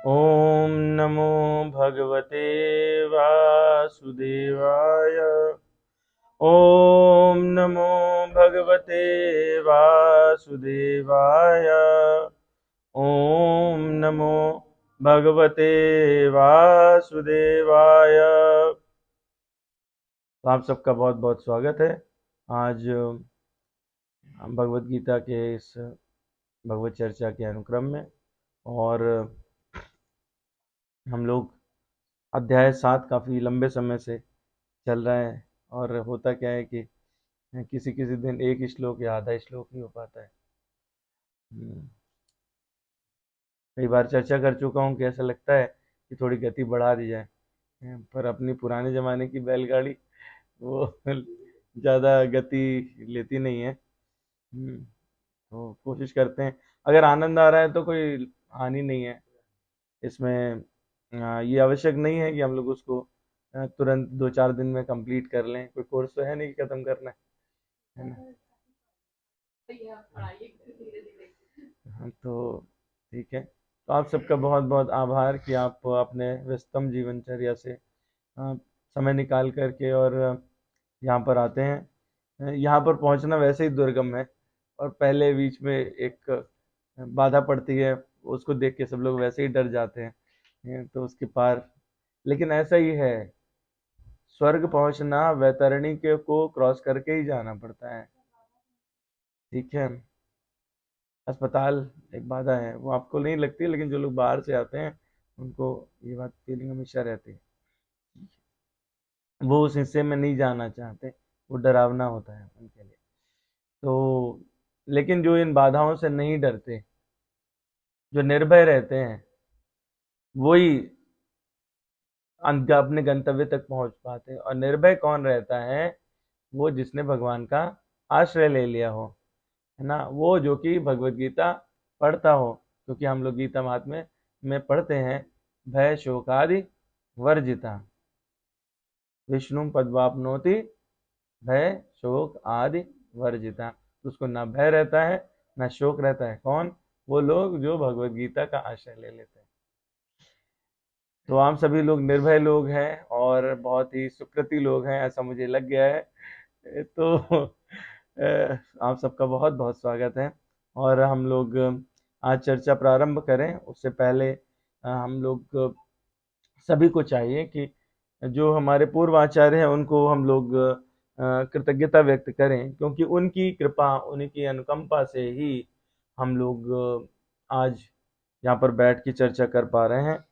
ॐ नमो भगवते वासुदेवाय। ॐ नमो भगवते वासुदेवाय। ॐ नमो भगवते वासुदेवाय। तो आप सबका बहुत बहुत स्वागत है। आज हम भगवत गीता के इस भगवत चर्चा के अनुक्रम में, और हम लोग अध्याय 7 काफ़ी लंबे समय से चल रहा है। और होता क्या है कि किसी किसी दिन एक श्लोक या आधा श्लोक ही हो पाता है। कई बार चर्चा कर चुका हूँ कि ऐसा लगता है कि थोड़ी गति बढ़ा दी जाए, पर अपनी पुराने ज़माने की बैलगाड़ी वो ज़्यादा गति लेती नहीं है। तो कोशिश करते हैं, अगर आनंद आ रहा है तो कोई हानि नहीं है इसमें। ये आवश्यक नहीं है कि हम लोग उसको तुरंत 2-4 दिन में कंप्लीट कर लें। कोई कोर्स तो है नहीं कि ख़त्म करना है ना। हाँ, तो ठीक है। तो आप सबका बहुत बहुत आभार कि आप अपने व्यस्तम जीवनचर्या से समय निकाल करके और यहाँ पर आते हैं। यहाँ पर पहुँचना वैसे ही दुर्गम है, और पहले बीच में एक बाधा पड़ती है, उसको देख के सब लोग वैसे ही डर जाते हैं। तो उसके पार, लेकिन ऐसा ही है, स्वर्ग पहुँचना वैतरणी के को क्रॉस करके ही जाना पड़ता है। ठीक है। अस्पताल एक बाधा है, वो आपको नहीं लगती, लेकिन जो लोग बाहर से आते हैं उनको ये बात फीलिंग हमेशा रहती है। वो उस हिस्से में नहीं जाना चाहते, वो डरावना होता है उनके लिए। तो लेकिन जो इन बाधाओं से नहीं डरते, जो निर्भय रहते हैं, वही अपने गंतव्य तक पहुंच पाते हैं। और निर्भय कौन रहता है? वो जिसने भगवान का आश्रय ले लिया हो, है ना। वो जो कि भगवत गीता पढ़ता हो, क्योंकि हम लोग गीता महात्म्य में पढ़ते हैं, भय शोकादि वर्जिता विष्णु पद्माप्नोति, भय शोक आदि वर्जिता। तो उसको ना भय रहता है ना शोक रहता है। कौन? वो लोग जो भगवत गीता का आश्रय ले लेते हैं। तो आप सभी लोग निर्भय लोग हैं और बहुत ही सुकृति लोग हैं, ऐसा मुझे लग गया है। तो आप सबका बहुत बहुत स्वागत है। और हम लोग आज चर्चा प्रारंभ करें उससे पहले हम लोग सभी को चाहिए कि जो हमारे पूर्व आचार्य हैं उनको हम लोग कृतज्ञता व्यक्त करें, क्योंकि उनकी कृपा, उनकी अनुकंपा से ही हम लोग आज यहाँ पर बैठ के चर्चा कर पा रहे हैं।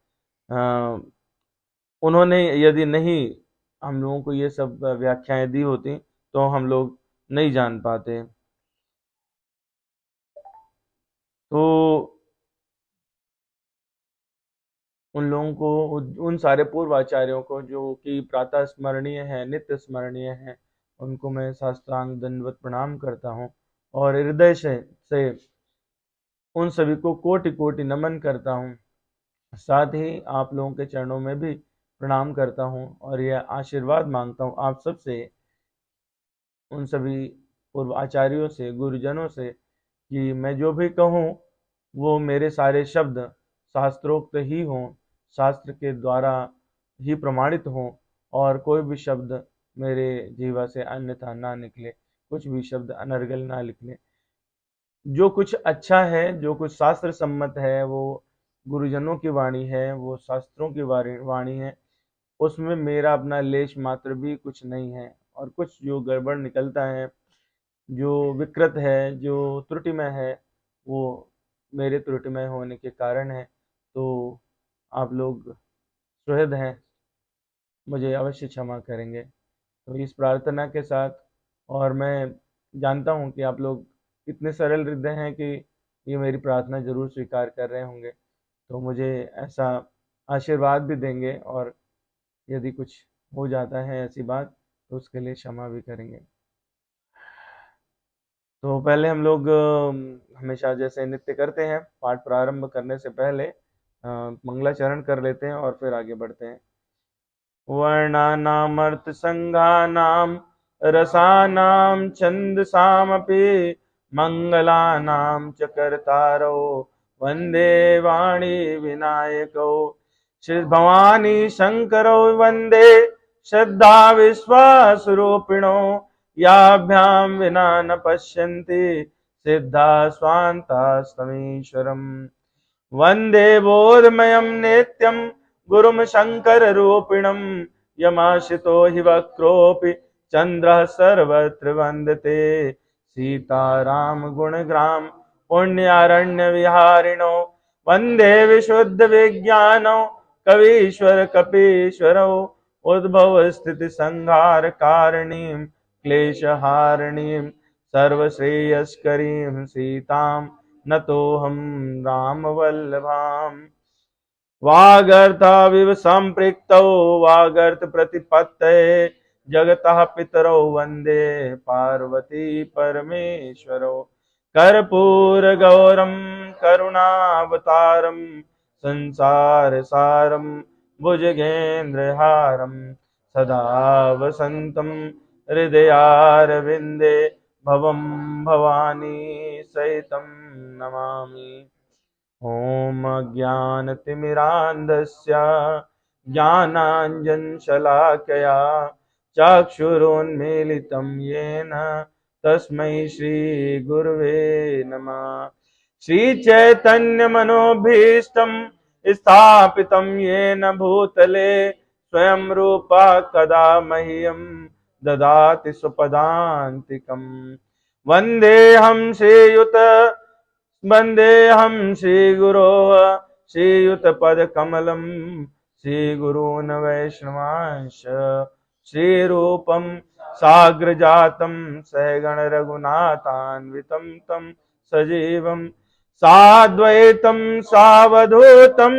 उन्होंने यदि नहीं हम लोगों को ये सब व्याख्याएं दी होती तो हम लोग नहीं जान पाते। तो उन लोगों को, उन सारे पूर्व आचार्यों को जो कि प्रातः स्मरणीय है, नित्य स्मरणीय है, उनको मैं साष्टांग दंडवत प्रणाम करता हूँ। और हृदय से उन सभी को कोटि कोटि नमन करता हूँ। साथ ही आप लोगों के चरणों में भी प्रणाम करता हूँ और यह आशीर्वाद मांगता हूँ आप सबसे, उन सभी पूर्व आचार्यों से, गुरुजनों से, कि मैं जो भी कहूँ वो मेरे सारे शब्द शास्त्रोक्त ही हों, शास्त्र के द्वारा ही प्रमाणित हों, और कोई भी शब्द मेरे जीवा से अन्यथा ना निकले, कुछ भी शब्द अनर्गल ना निकले। जो कुछ अच्छा है, जो कुछ शास्त्र सम्मत है, वो गुरुजनों की वाणी है, वो शास्त्रों की वाणी है, उसमें मेरा अपना लेश मात्र भी कुछ नहीं है। और कुछ जो गड़बड़ निकलता है, जो विकृत है, जो त्रुटिमय है, वो मेरे त्रुटिमय होने के कारण है। तो आप लोग सुहृद हैं, मुझे अवश्य क्षमा करेंगे। तो इस प्रार्थना के साथ, और मैं जानता हूँ कि आप लोग इतने सरल हृदय हैं कि ये मेरी प्रार्थना जरूर स्वीकार कर रहे होंगे, तो मुझे ऐसा आशीर्वाद भी देंगे, और यदि कुछ हो जाता है ऐसी बात तो उसके लिए क्षमा भी करेंगे। तो पहले हम लोग हमेशा जैसे नित्य करते हैं, पाठ प्रारंभ करने से पहले मंगलाचरण कर लेते हैं और फिर आगे बढ़ते हैं। वर्णानामर्थसङ्घानां रसानां छन्दसामपि मङ्गलानां च कर्तारो वन्दे वाणी विनायकौ श्री भवानी शंकरौ वन्दे श्रद्धा विश्वासरूपिणौ याभ्यां विना न पश्यन्ति सिद्धा स्वान्तास्तमीश्वरम् वन्दे बोधमयं नित्यं गुरुं शङ्कररूपिणं यमाश्रितो हि वक्रोऽपि चन्द्रः सर्वत्र वन्दते सीतारामगुणग्रां पुण्यारण्यविहारिणो वन्दे विशुद्धविज्ञानौ कवीश्वर कपीश्वरौ उद्भवस्थितिसंहारकारिणीं क्लेशहारिणीं सर्वश्रेयस्करीं सीतां नतोऽहं रामवल्लभाम् वागर्ताविव सम्पृक्तौ वागर्तप्रतिपत्तये जगतः पितरौ वन्दे पार्वती परमेश्वरौ कर्पूरगौरं करुणावतारं संसारसारं भुजगेन्द्रहारं सदा वसन्तं हृदयारविन्दे भवं भवानी सहितं नमामि। ॐ अज्ञानतिमिरान्धस्य ज्ञानाञ्जनशलाकया चक्षुरुन्मीलितं येन तस्मै श्रीगुरुवे नमः। श्रीचैतन्यमनोभीष्टं स्थापितं येन भूतले स्वयं रूपा कदा मह्यं ददाति स्वपदान्तिकम् वन्देऽहं श्रीगुरो श्रीयुतपदकमलं श्रीगुरून् वैष्णवांश श्रीरूपं साग्रजातं सहगण रघुनाथान्वितं तं सजीवं साद्वैतं सावधूतं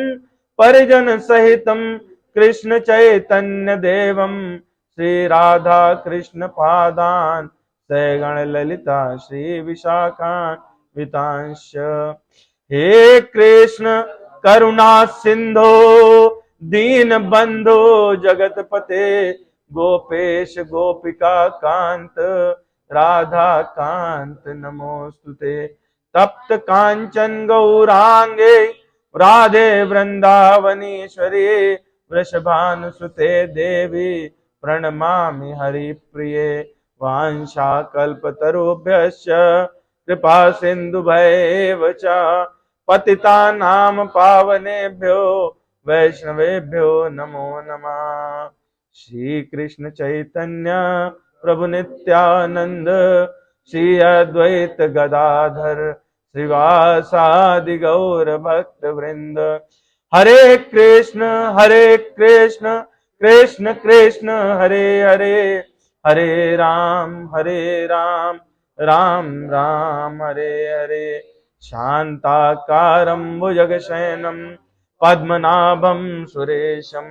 परिजनसहितं कृष्ण चैतन्य देवं श्रीराधा कृष्ण पादान् सहगण ललिता श्री विशाखान् वितांश। हे कृष्ण करुणा सिंधो दीन बंधो जगतपते गोपेश गोपिका कांत राधा कांत नमोस्तुते। तप्त कांचन गौरांगे राधे वृंदावनीश्वरी वृषभानुसुते देवी प्रणमामि हरिप्रिये। वाञ्छाकल्पतरुभ्यश्च कृपा सिन्धुभैव च पतितानां पावनेभ्यो वैष्णवेभ्यो नमो नमः। श्री कृष्ण चैतन्य प्रभु नित्यानंद श्री अद्वैत गदाधर श्रीवासादि गौर भक्त वृंद। हरे कृष्ण कृष्ण कृष्ण हरे हरे हरे राम राम राम हरे हरे। शान्ताकारं भुजगशयनं पद्मनाभं सुरेशं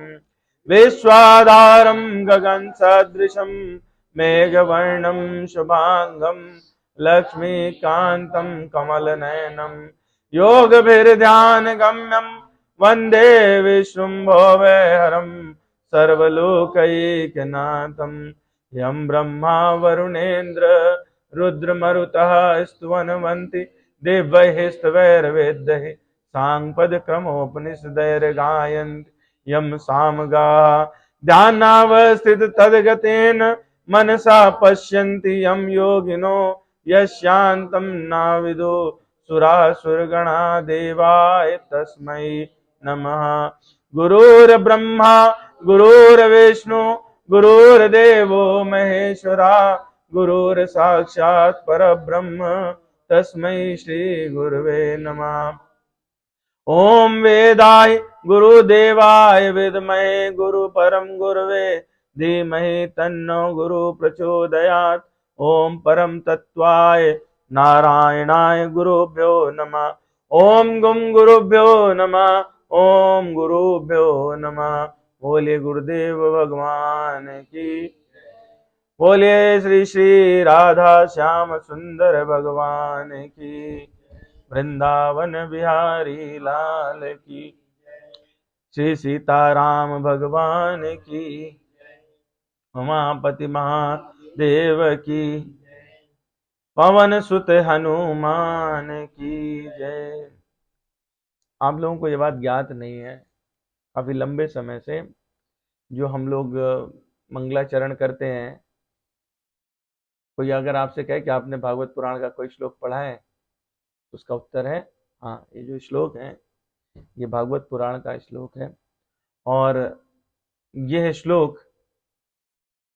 विश्वाधारं गगनसदृशं मेघवर्णं शुभांगं लक्ष्मीकान्तं कमलनयनं योगभिर्ध्यानगम्यं वन्दे विष्णुं सर्वलोकैकनाथं। यं ब्रह्मा वरुणेन्द्र रुद्रमरुतः स्तुवन्वन्ति दिव्यैः स्तवैर्वेदैः साङ्गपदक्रमोपनिषदैर्गायन्ति यं सामगाः ध्यानावस्थिततद्गतेन मनसा पश्यन्ति यं योगिनो यस्यान्तं नाविदो सुरासुरगणा देवाय तस्मै नमः। गुरुर्ब्रह्मा गुरुर्विष्णु गुरुर्देवो महेश्वरा गुरुर्साक्षात् परब्रह्म तस्मै श्री गुरुवे नमः। ओम वेदाय गुरुदेवाय विद्महे गुरु परम गुरुवे धीमहि तन्नो गुरु प्रचोदयात्। ओम परम तत्वाय नारायणाय गुरुभ्यो नमः। ओम गुम गुरुभ्यो नमः। ओम गुरुभ्यो नमः। बोले गुरुदेव भगवान की। बोलिए श्री श्री राधा श्याम सुंदर भगवान की। वृंदावन बिहारी लाल की। श्री सीताराम भगवान की। उमापति महादेव की। पवन सुत हनुमान की जय। आप लोगों को ये बात ज्ञात नहीं है, काफ़ी लंबे समय से जो हम लोग मंगलाचरण करते हैं, कोई अगर आपसे कहे कि आपने भागवत पुराण का कोई श्लोक पढ़ा है, तो उसका उत्तर है हाँ, ये जो श्लोक है ये भागवत पुराण का श्लोक है। और यह श्लोक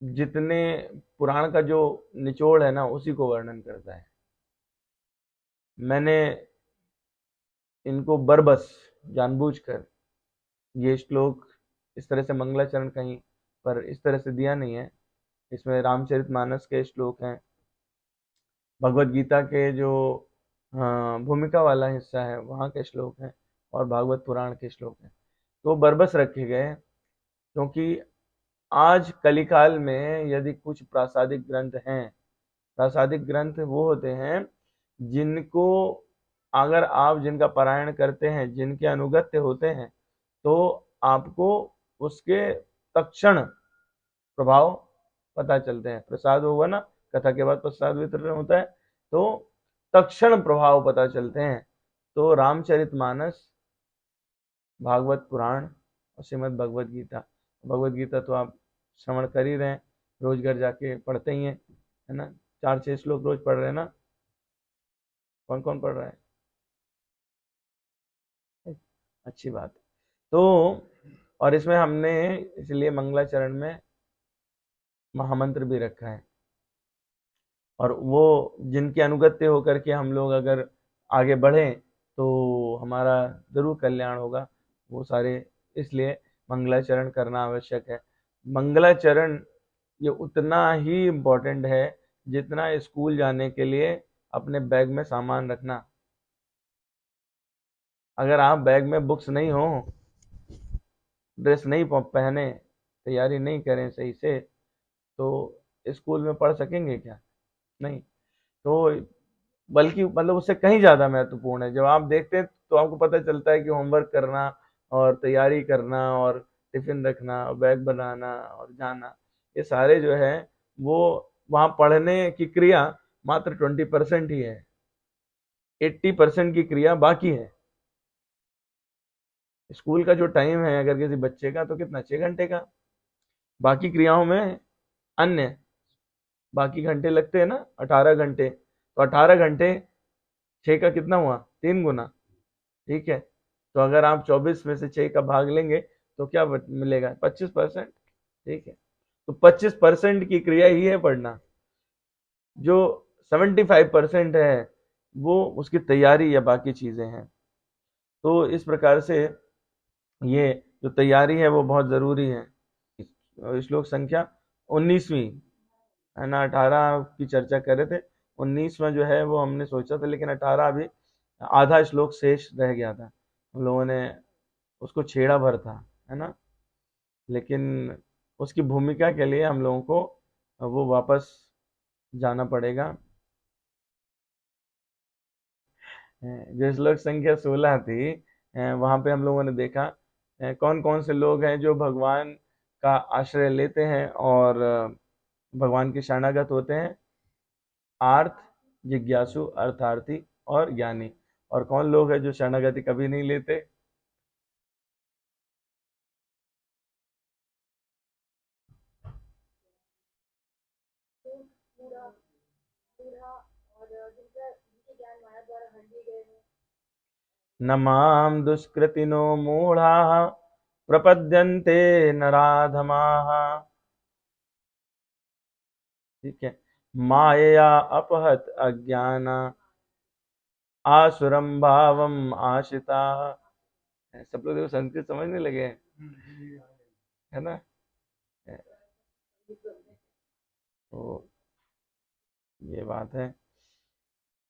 जितने पुराण का जो निचोड़ है ना, उसी को वर्णन करता है। मैंने इनको बरबस जानबूझकर ये श्लोक इस तरह से मंगलाचरण कहीं पर इस तरह से दिया नहीं है। इसमें रामचरितमानस के श्लोक हैं, भगवत गीता के जो भूमिका वाला हिस्सा है वहाँ के श्लोक हैं, और भागवत पुराण के श्लोक हैं। तो बरबस रखे गए हैं, क्योंकि आज कलिकाल में यदि कुछ प्रासादिक ग्रंथ हैं, प्रासादिक ग्रंथ वो होते हैं जिनको अगर आप जिनका पारायण करते हैं, जिनके अनुगत्य होते हैं, तो आपको उसके तत्क्षण प्रभाव पता चलते हैं। प्रसाद होगा ना, कथा के बाद प्रसाद वितरण होता है, तो तत्क्षण प्रभाव पता चलते हैं। तो रामचरितमानस, भागवत पुराण और श्रीमद् भगवत गीता, भगवत गीता तो आप श्रवण कर ही रहे हैं, रोज घर जाके पढ़ते ही हैं, है ना? 4-6 श्लोक रोज पढ़ रहे हैं ना? कौन कौन पढ़ रहा है? अच्छी बात है। तो और इसमें हमने इसलिए मंगलाचरण में महामंत्र भी रखा है, और वो जिनके अनुगत्य होकर के हम लोग अगर आगे बढ़ें तो हमारा जरूर कल्याण होगा। वो सारे इसलिए मंगलाचरण करना आवश्यक है। मंगलाचरण ये उतना ही इम्पोर्टेंट है जितना स्कूल जाने के लिए अपने बैग में सामान रखना। अगर आप बैग में बुक्स नहीं हो, ड्रेस नहीं पहने, तैयारी नहीं करें सही से, तो स्कूल में पढ़ सकेंगे क्या? नहीं। तो बल्कि मतलब उससे कहीं ज़्यादा महत्वपूर्ण है, जब आप देखते हैं तो आपको पता चलता है कि होमवर्क करना और तैयारी करना और टिफिन रखना और बैग बनाना और जाना, ये सारे जो है वो वहाँ पढ़ने की क्रिया मात्र 20% ही है, 80% की क्रिया बाकी है। स्कूल का जो टाइम है अगर किसी बच्चे का, तो कितना, 6 घंटे का। बाकी क्रियाओं में अन्य बाकी घंटे लगते हैं ना, 18 घंटे। तो 18 घंटे 6 का कितना हुआ, 3 गुना। ठीक है, तो अगर आप 24 में से 6 का भाग लेंगे तो क्या मिलेगा, 25%। ठीक है, तो 25% की क्रिया ही है पढ़ना। जो 75% है वो उसकी तैयारी या बाकी चीजें हैं। तो इस प्रकार से ये जो तैयारी है वो बहुत जरूरी है। श्लोक संख्या 19वीं है ना, 18 की चर्चा कर रहे थे, 19वां जो है वो हमने सोचा था, लेकिन 18 अभी आधा श्लोक शेष रह गया था, हम लोगों ने उसको छेड़ा भर था, है ना? लेकिन उसकी भूमिका के लिए हम लोगों को वो वापस जाना पड़ेगा। जो श्लोक संख्या 16 थी, वहां पे हम लोगों ने देखा कौन कौन से लोग हैं जो भगवान का आश्रय लेते हैं और भगवान के शरणागत होते हैं। आर्थ, जिज्ञासु, अर्थार्थी और ज्ञानी। और कौन लोग हैं जो शरणागति कभी नहीं लेते? न मां दुष्कृतिनो मूढ़ाः प्रपद्यन्ते नराधमाः। ठीक है, मायया अपहत अज्ञाना आसुरम भावम आशिता। सब लोग देखो संस्कृत समझने लगे हैं, है ना? तो ये बात है।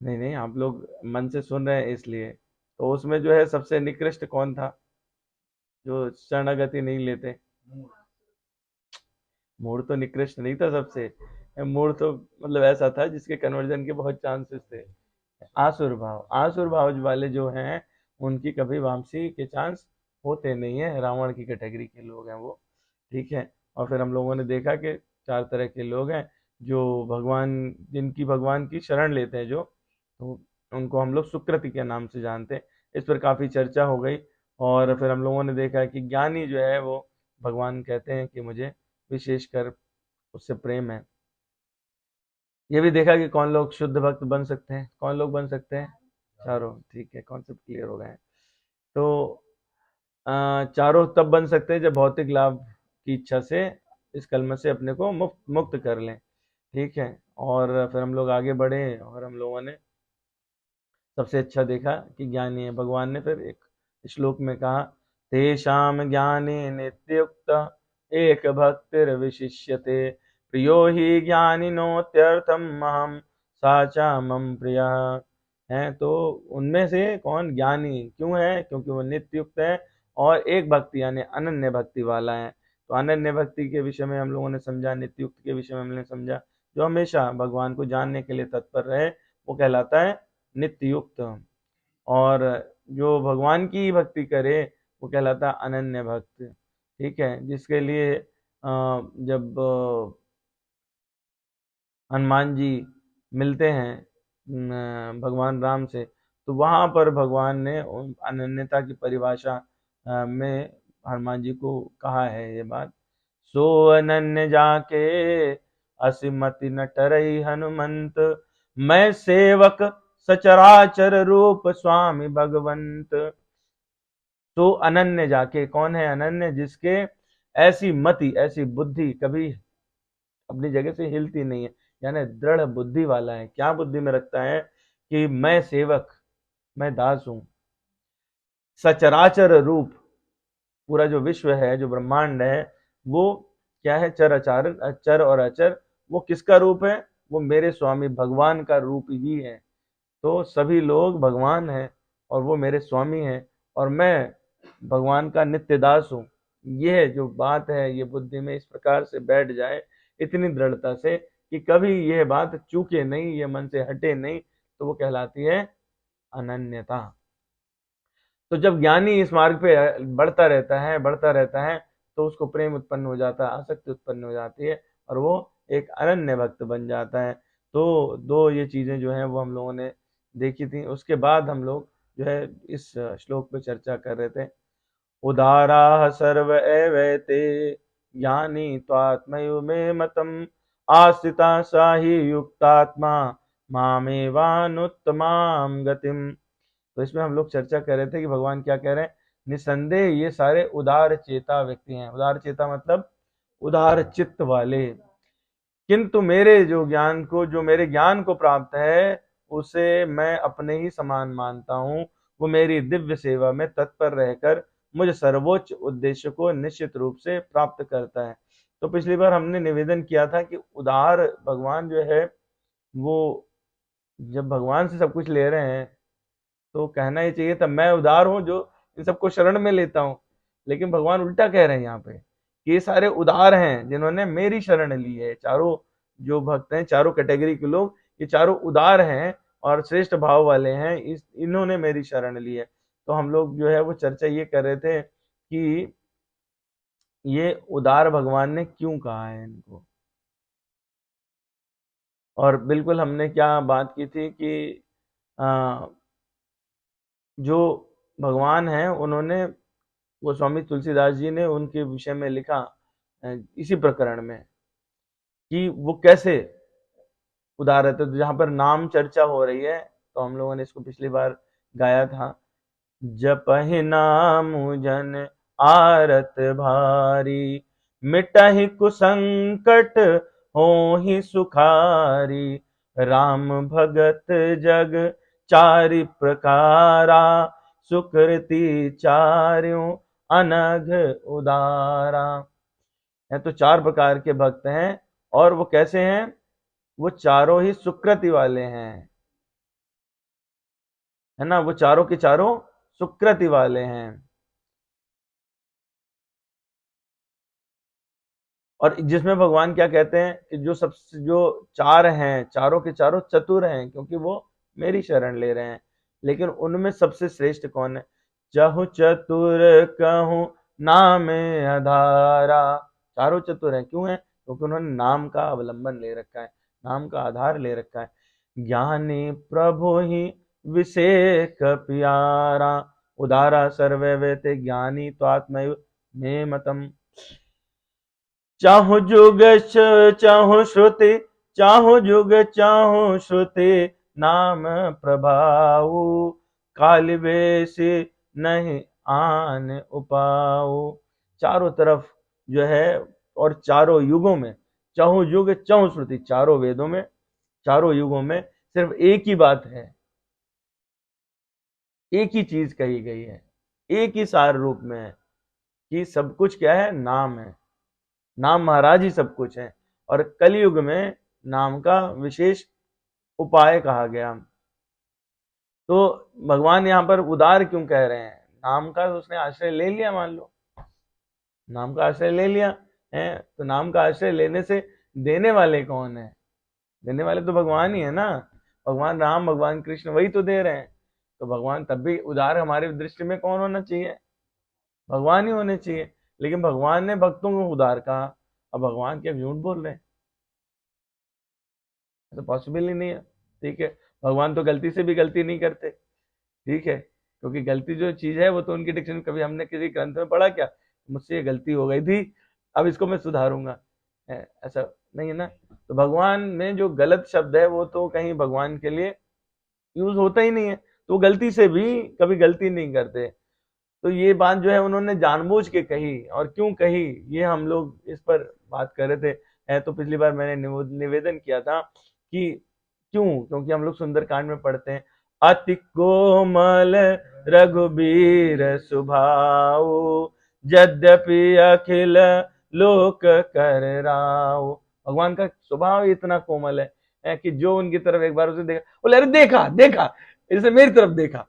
नहीं नहीं, आप लोग मन से सुन रहे हैं इसलिए। तो उसमें जो है सबसे निकृष्ट कौन था जो शरणागति नहीं लेते? मूड तो निकृष्ट नहीं था सबसे, मूड तो मतलब ऐसा था जिसके कन्वर्जन के बहुत चांसेस थे। आसुर भाव, आसुर भाव वाले जो हैं उनकी कभी वापसी के चांस होते नहीं है, रावण की कैटेगरी के लोग हैं वो। ठीक है, और फिर हम लोगों ने देखा कि 4 तरह के लोग हैं जो भगवान, जिनकी भगवान की शरण लेते हैं, जो तो उनको हम लोग सुकृति के नाम से जानते हैं। इस पर काफ़ी चर्चा हो गई। और फिर हम लोगों ने देखा कि ज्ञानी जो है वो भगवान कहते हैं कि मुझे विशेषकर उससे प्रेम है। ये भी देखा कि कौन लोग शुद्ध भक्त बन सकते हैं, कौन लोग बन सकते हैं, चारों। ठीक है, कॉन्सेप्ट क्लियर हो गए हैं। तो चारों तब बन सकते हैं जब भौतिक लाभ की इच्छा से इस कलम से अपने को मुक्त मुक्त कर लें। ठीक है, और फिर हम लोग आगे बढ़े और हम लोगों ने सबसे अच्छा देखा कि ज्ञानी है। भगवान ने फिर एक श्लोक में कहा, तेषाम ज्ञाने नित्युक्त एक भक्तिर विशिष्यते, प्रियो ही ज्ञानिनोत्यर्थम महम साचा मम प्रिय। है तो उनमें से कौन ज्ञानी क्यों है? क्योंकि वो नित्युक्त है और एक भक्ति यानी अनन्य भक्ति वाला है। तो अनन्य भक्ति के विषय में हम लोगों ने समझा, नित्युक्त के विषय में हमने समझा। जो हमेशा भगवान को जानने के लिए तत्पर रहे वो कहलाता है नित्य युक्त। और जो भगवान की भक्ति करे वो कहलाता है अनन्य भक्त। ठीक है, जिसके लिए जब हनुमान जी मिलते हैं भगवान राम से, तो वहां पर भगवान ने अनन्यता की परिभाषा में हनुमान जी को कहा है ये बात, सो अनन्य जाके असीमति न टरई हनुमंत, मैं सेवक सचराचर रूप स्वामी भगवंत। तो अनन्य जाके, कौन है अनन्य? जिसके ऐसी मति ऐसी बुद्धि कभी अपनी जगह से हिलती नहीं है, यानी दृढ़ बुद्धि वाला है। क्या बुद्धि में रखता है? कि मैं सेवक, मैं दास हूं। सचराचर रूप, पूरा जो विश्व है, जो ब्रह्मांड है, वो क्या है? चर अचार, चर और अचर। वो किसका रूप है? वो मेरे स्वामी भगवान का रूप ही है। तो सभी लोग भगवान हैं और वो मेरे स्वामी हैं और मैं भगवान का नित्य दास हूँ। यह जो बात है ये बुद्धि में इस प्रकार से बैठ जाए, इतनी दृढ़ता से कि कभी यह बात चूके नहीं, ये मन से हटे नहीं, तो वो कहलाती है अनन्यता। तो जब ज्ञानी इस मार्ग पे बढ़ता रहता है बढ़ता रहता है, तो उसको प्रेम उत्पन्न हो जाता है, आसक्ति उत्पन्न हो जाती है और वो एक अनन्य भक्त बन जाता है। तो दो ये चीजें जो हैं वो हम लोगों ने देखी थी। उसके बाद हम लोग जो है इस श्लोक पे चर्चा कर रहे थे। उदारा सर्व एवैते ज्ञानी त्वात्मैव मे मतम, आस्थिता साहि युक्तात्मा मामेवानुत्तमां गतिम। तो इसमें हम लोग चर्चा कर रहे थे कि भगवान क्या कह रहे हैं। निसंदेह ये सारे उदार चेता व्यक्ति हैं। उदार चेता मतलब उदार चित्त वाले, किंतु मेरे जो ज्ञान को, जो मेरे ज्ञान को प्राप्त है, उसे मैं अपने ही समान मानता हूँ। वो मेरी दिव्य सेवा में तत्पर रहकर मुझे सर्वोच्च उद्देश्य को निश्चित रूप से प्राप्त करता है। तो पिछली बार हमने निवेदन किया था कि उदार भगवान जो है वो जब भगवान से सब कुछ ले रहे हैं तो कहना ही चाहिए था मैं उदार हूं जो इन सबको शरण में लेता हूं। लेकिन भगवान उल्टा कह रहे हैं यहाँ पे कि ये सारे उदार हैं जिन्होंने मेरी शरण ली है। चारों जो भक्त हैं, चारों कैटेगरी के लोग, ये चारों उदार हैं और श्रेष्ठ भाव वाले हैं, इस इन्होंने मेरी शरण ली है। तो हम लोग जो है वो चर्चा ये कर रहे थे कि ये उदार भगवान ने क्यों कहा है इनको। और बिल्कुल हमने क्या बात की थी कि आ, जो भगवान हैं उन्होंने, गोस्वामी तुलसीदास जी ने उनके विषय में लिखा इसी प्रकरण में कि वो कैसे उदार रहते। तो जहां पर नाम चर्चा हो रही है, तो हम लोगों ने इसको पिछली बार गाया था। जपहि नाम जन आरत भारी, मिटहि कुसंकट होहि सुखारी, राम भगत जग चारि प्रकारा, सुकृति चार्यों अनघ उदारा। है तो चार प्रकार के भक्त हैं और वो कैसे हैं? वो चारों ही सुकृति वाले हैं, है ना। वो चारों के चारों सुकृति वाले हैं। और जिसमें भगवान क्या कहते हैं कि जो सबसे जो चार हैं, चारों के चारों चतुर हैं क्योंकि वो मेरी शरण ले रहे हैं। लेकिन उनमें सबसे श्रेष्ठ कौन है? चहु चतुर कहूं नाम आधारा। चारों चतुर हैं, क्यों है? क्योंकि उन्होंने नाम का अवलंबन ले रखा है, नाम का आधार ले रखा है। ज्ञानी प्रभु ही विषेक प्यारा, उदारा सर्वे वेते ज्ञानी तो आत्मैव मे मतम। चाहु जुग चाहु श्रुति, चाहु जुग चाहु श्रुति, नाम प्रभाऊ, काल बेस नहीं आन उपाऊ। चारों तरफ जो है और चारों युगों में, चाहु युग चाहु श्रुति, चारों वेदों में चारों युगों में सिर्फ एक ही बात है, एक ही चीज कही गई है, एक ही सार रूप में है कि सब कुछ क्या है, नाम है। नाम महाराज ही सब कुछ है। और कलयुग में नाम का विशेष उपाय कहा गया। तो भगवान यहां पर उदार क्यों कह रहे हैं? नाम का उसने आश्रय ले लिया, मान लो नाम का आश्रय ले लिया है, तो नाम का आश्रय लेने से देने वाले कौन है? देने वाले तो भगवान ही है ना। भगवान राम, भगवान कृष्ण वही तो दे रहे हैं। तो भगवान तब भी उदार हमारी दृष्टि में कौन होना चाहिए? भगवान ही होने चाहिए। लेकिन भगवान ने भक्तों को उदार कहा, अब भगवान क्या झूठ बोल रहे हैं? तो पॉसिबल ही नहीं है। ठीक है, भगवान तो गलती से भी गलती नहीं करते। ठीक है, क्योंकि गलती जो चीज है वो तो उनकी डिक्शनरी, कभी हमने किसी ग्रंथ में पढ़ा क्या मुझसे ये गलती हो गई थी, अब इसको मैं सुधारूंगा, ऐसा नहीं है ना। तो भगवान में जो गलत शब्द है वो तो कहीं भगवान के लिए यूज होता ही नहीं है, तो वो गलती से भी कभी गलती नहीं करते। तो ये बात जो है उन्होंने जानबूझ के कही, और क्यों कही ये हम लोग इस पर बात कर रहे थे। तो पिछली बार मैंने निवेदन किया था कि क्यों, क्योंकि हम लोग सुंदरकांड में पढ़ते हैं, अति कोमल रघुबीर सुभाऊ, यद्यपि अखिल लोक कर राव। भगवान का स्वभाव इतना कोमल है कि जो उनकी तरफ एक बार उसे देखा, बोले अरे देखा देखा, इसे मेरी तरफ देखा,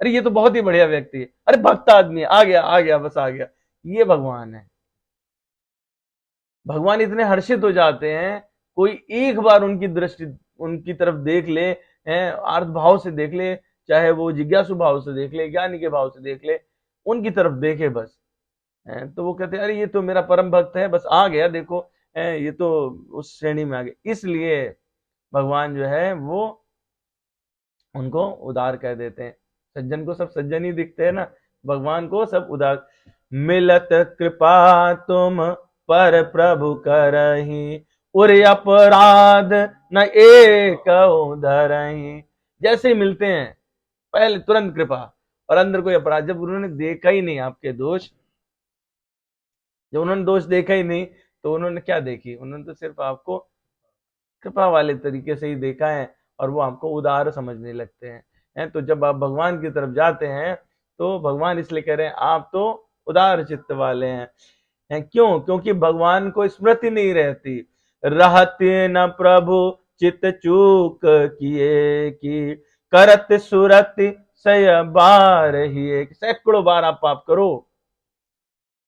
अरे ये तो बहुत ही बढ़िया व्यक्ति है, अरे भक्त आदमी है, आ गया आ गया, बस आ गया। ये भगवान है। भगवान इतने हर्षित हो जाते हैं, कोई एक बार उनकी दृष्टि उनकी तरफ देख ले, आर्त भाव से देख ले, चाहे वो जिज्ञासु भाव से देख ले, ज्ञानी के भाव से देख ले, उनकी तरफ देखे बस, तो वो कहते हैं अरे ये तो मेरा परम भक्त है, बस आ गया देखो, ये तो उस श्रेणी में आ गया। इसलिए भगवान जो है वो उनको उदार कह देते हैं। सज्जन को सब सज्जन ही दिखते हैं ना, भगवान को सब उदार। मिलत कृपा तुम पर प्रभु करही, उर अपराध न एक उधरही। जैसे ही मिलते हैं पहले तुरंत कृपा, और अंदर कोई अपराध, जब उन्होंने देखा ही नहीं आपके दोष, जब उन्होंने दोष देखा ही नहीं, तो उन्होंने क्या देखी? उन्होंने तो सिर्फ आपको कृपा वाले तरीके से ही देखा है, और वो आपको उदार समझने लगते हैं। तो जब आप भगवान की तरफ जाते हैं तो भगवान इसलिए कह रहे हैं आप तो उदार चित्त वाले हैं। क्यों? क्योंकि भगवान को स्मृति नहीं रहती, रहते न प्रभु चित चूक किए की, करत सुरत सय बार ही एक। सैकड़ों बार आप पाप करो,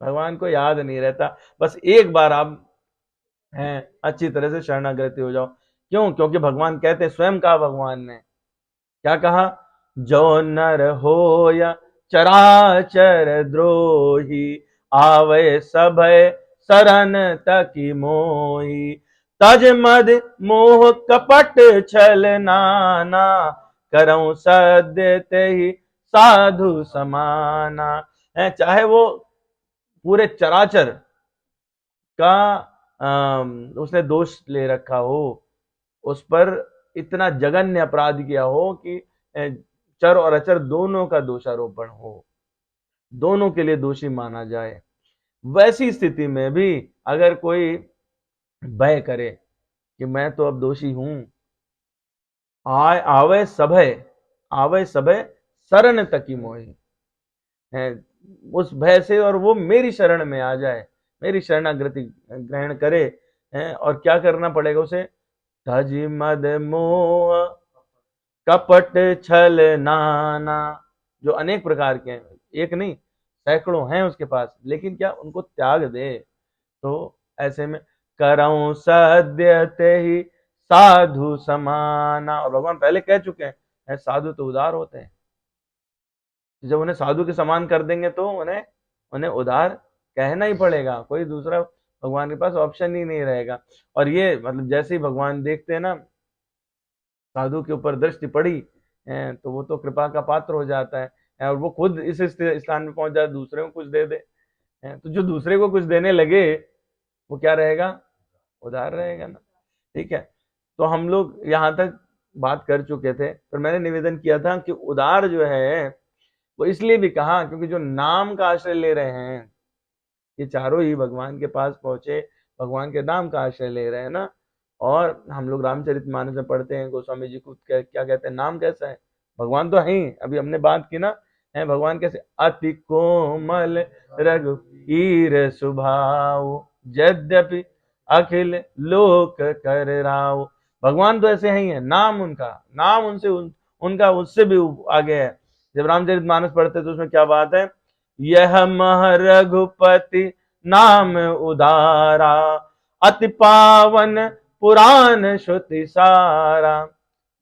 भगवान को याद नहीं रहता, बस एक बार आप हैं अच्छी तरह से शरणागति हो जाओ। क्यों? क्योंकि भगवान कहते, स्वयं कहा भगवान ने, क्या कहा? जो नर हो या चराचर द्रोही, आवे सभय शरण तकी मोही, तज मद मोह कपट छल नाना, करऊं सद्य ते ही साधु समाना। है चाहे वो पूरे चराचर का उसने दोष ले रखा हो, उस पर इतना जघन्य अपराध किया हो कि चर और अचर दोनों का दोषारोपण हो, दोनों के लिए दोषी माना जाए, वैसी स्थिति में भी अगर कोई भय करे कि मैं तो अब दोषी हूं, आवे सभय, आवे सभय शरण तकी मोही, है उस भय से, और वो मेरी शरण में आ जाए, मेरी शरणागति ग्रहण करे। और क्या करना पड़ेगा उसे? तज मद मोह कपट छल नाना, जो अनेक प्रकार के हैं, एक नहीं सैकड़ों हैं उसके पास, लेकिन क्या उनको त्याग दे। तो ऐसे में करऊं सद्य ते ही साधु समाना, और भगवान पहले कह चुके हैं साधु तो उदार होते हैं, जब उन्हें साधु के समान कर देंगे तो उन्हें उन्हें उदार कहना ही पड़ेगा, कोई दूसरा भगवान के पास ऑप्शन ही नहीं रहेगा। और ये मतलब जैसे ही भगवान देखते हैं ना, साधु के ऊपर दृष्टि पड़ी, तो वो तो कृपा का पात्र हो जाता है, और वो खुद इस स्थान में पहुंच जाए, दूसरे को कुछ दे दे। तो जो दूसरे को कुछ देने लगे वो क्या रहेगा? उदार रहेगा ना। ठीक है, तो हम लोग यहाँ तक बात कर चुके थे, पर मैंने निवेदन किया था कि उदार जो है वो इसलिए भी कहा क्योंकि जो नाम का आश्रय ले रहे हैं, ये चारों ही भगवान के पास पहुंचे, भगवान के नाम का आश्रय ले रहे हैं ना। और हम लोग रामचरितमानस में पढ़ते हैं, गोस्वामी जी खुद क्या कहते हैं, नाम कैसा है? भगवान तो है ही, अभी हमने बात की ना, है भगवान कैसे? अति कोमल रघुवीर स्वभाव, यद्यपि अखिल लोक कर राव। भगवान तो ऐसे ही है, नाम उनका, नाम उनसे उनका उससे भी आगे है। जब रामचरितमानस पढ़ते तो उसमें क्या बात है? यह मह रघुपति नाम उदारा, अति पावन पुराण श्रुति सारा।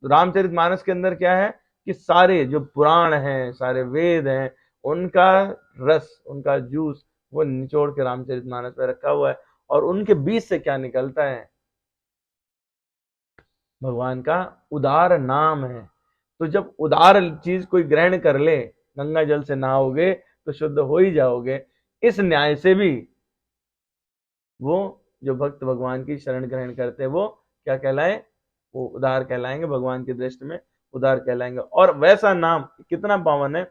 रामचरितमानस के अंदर क्या है कि सारे जो पुराण हैं, सारे वेद हैं, उनका रस, उनका जूस वो निचोड़ के रामचरितमानस में रखा हुआ है। और उनके बीच से क्या निकलता है? भगवान का उदार नाम है। तो जब उदार चीज कोई ग्रहण कर ले, गंगा जल से नहाओगे तो शुद्ध हो ही जाओगे। इस न्याय से भी वो जो भक्त भगवान की शरण ग्रहण करते हैं वो क्या कहलाए? वो उदार कहलाएंगे, भगवान की दृष्टि में उदार कहलाएंगे। और वैसा नाम कितना पावन है?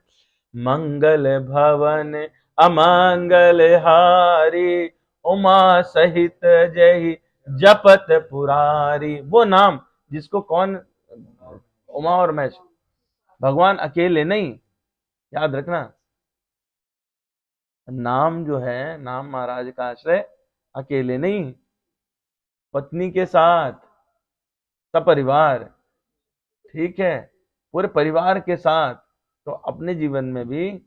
मंगल भवन अमंगल हारी, उमा सहित जय जपत पुरारी। वो नाम जिसको कौन, उमा और महेश, भगवान अकेले नहीं, याद रखना। नाम जो है, नाम महाराज का आश्रय अकेले नहीं, पत्नी के साथ, सपरिवार, ठीक है, पूरे परिवार के साथ। तो अपने जीवन में भी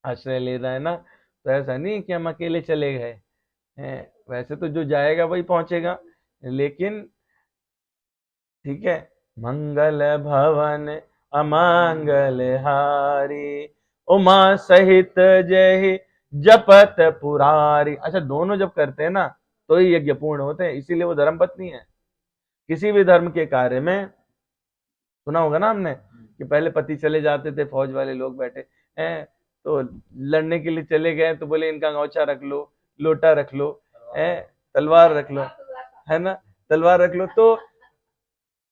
आश्रय ले रहा है ना, तो ऐसा नहीं कि हम अकेले चले गए हैं। वैसे तो जो जाएगा वही पहुंचेगा, लेकिन ठीक है, मंगल भवन अमंगल हारी, उमा सहित जय जपत पुरारी। अच्छा, दोनों जब करते हैं ना तो ही यज्ञ पूर्ण होते हैं, इसीलिए वो धर्म पत्नी है। किसी भी धर्म के कार्य में सुना होगा ना हमने कि पहले पति चले जाते थे, फौज वाले लोग बैठे हैं, तो लड़ने के लिए चले गए तो बोले इनका गौछा रख लो, लोटा रख लो, है तलवार रख लो, है ना, तलवार रख लो, तो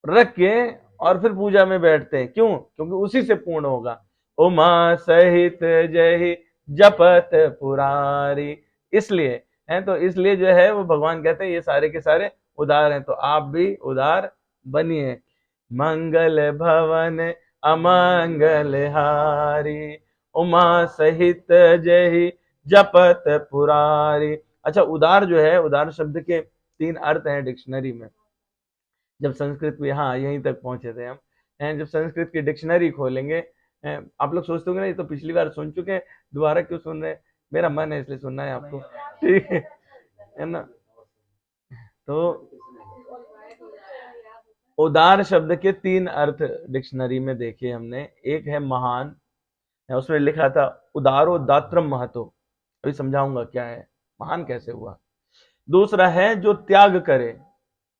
रख के और फिर पूजा में बैठते हैं। क्यों? क्योंकि उसी से पूर्ण होगा। उमा सहित जय जपत पुरारी, इसलिए है। तो इसलिए जो है वो भगवान कहते हैं ये सारे के सारे उदार हैं, तो आप भी उदार बनिए। मंगल भवन अमंगल हारी, उमा सहित जय जपत पुरारी। अच्छा, उदार जो है, उदार शब्द के 3 अर्थ हैं डिक्शनरी में। जब संस्कृत में, हाँ यहीं तक पहुंचे थे हम, जब संस्कृत की डिक्शनरी खोलेंगे, आप लोग सोचते होंगे ना ये तो पिछली बार सुन चुके हैं, दोबारा क्यों सुन रहे हैं? मेरा मन है इसलिए सुनना है आपको, ठीक है ना। तो उदार शब्द के 3 अर्थ डिक्शनरी में देखे हमने। एक है महान, उसमें लिखा था उदारो दात्रम महतो, अभी समझाऊंगा क्या है महान कैसे हुआ। दूसरा है जो त्याग करे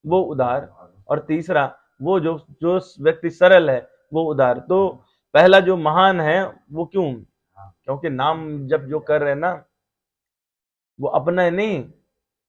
वो उदार, और तीसरा वो जो जो व्यक्ति सरल है वो उदार। तो पहला जो महान है वो क्यों? क्योंकि नाम जब जो कर रहे हैं ना, वो अपना नहीं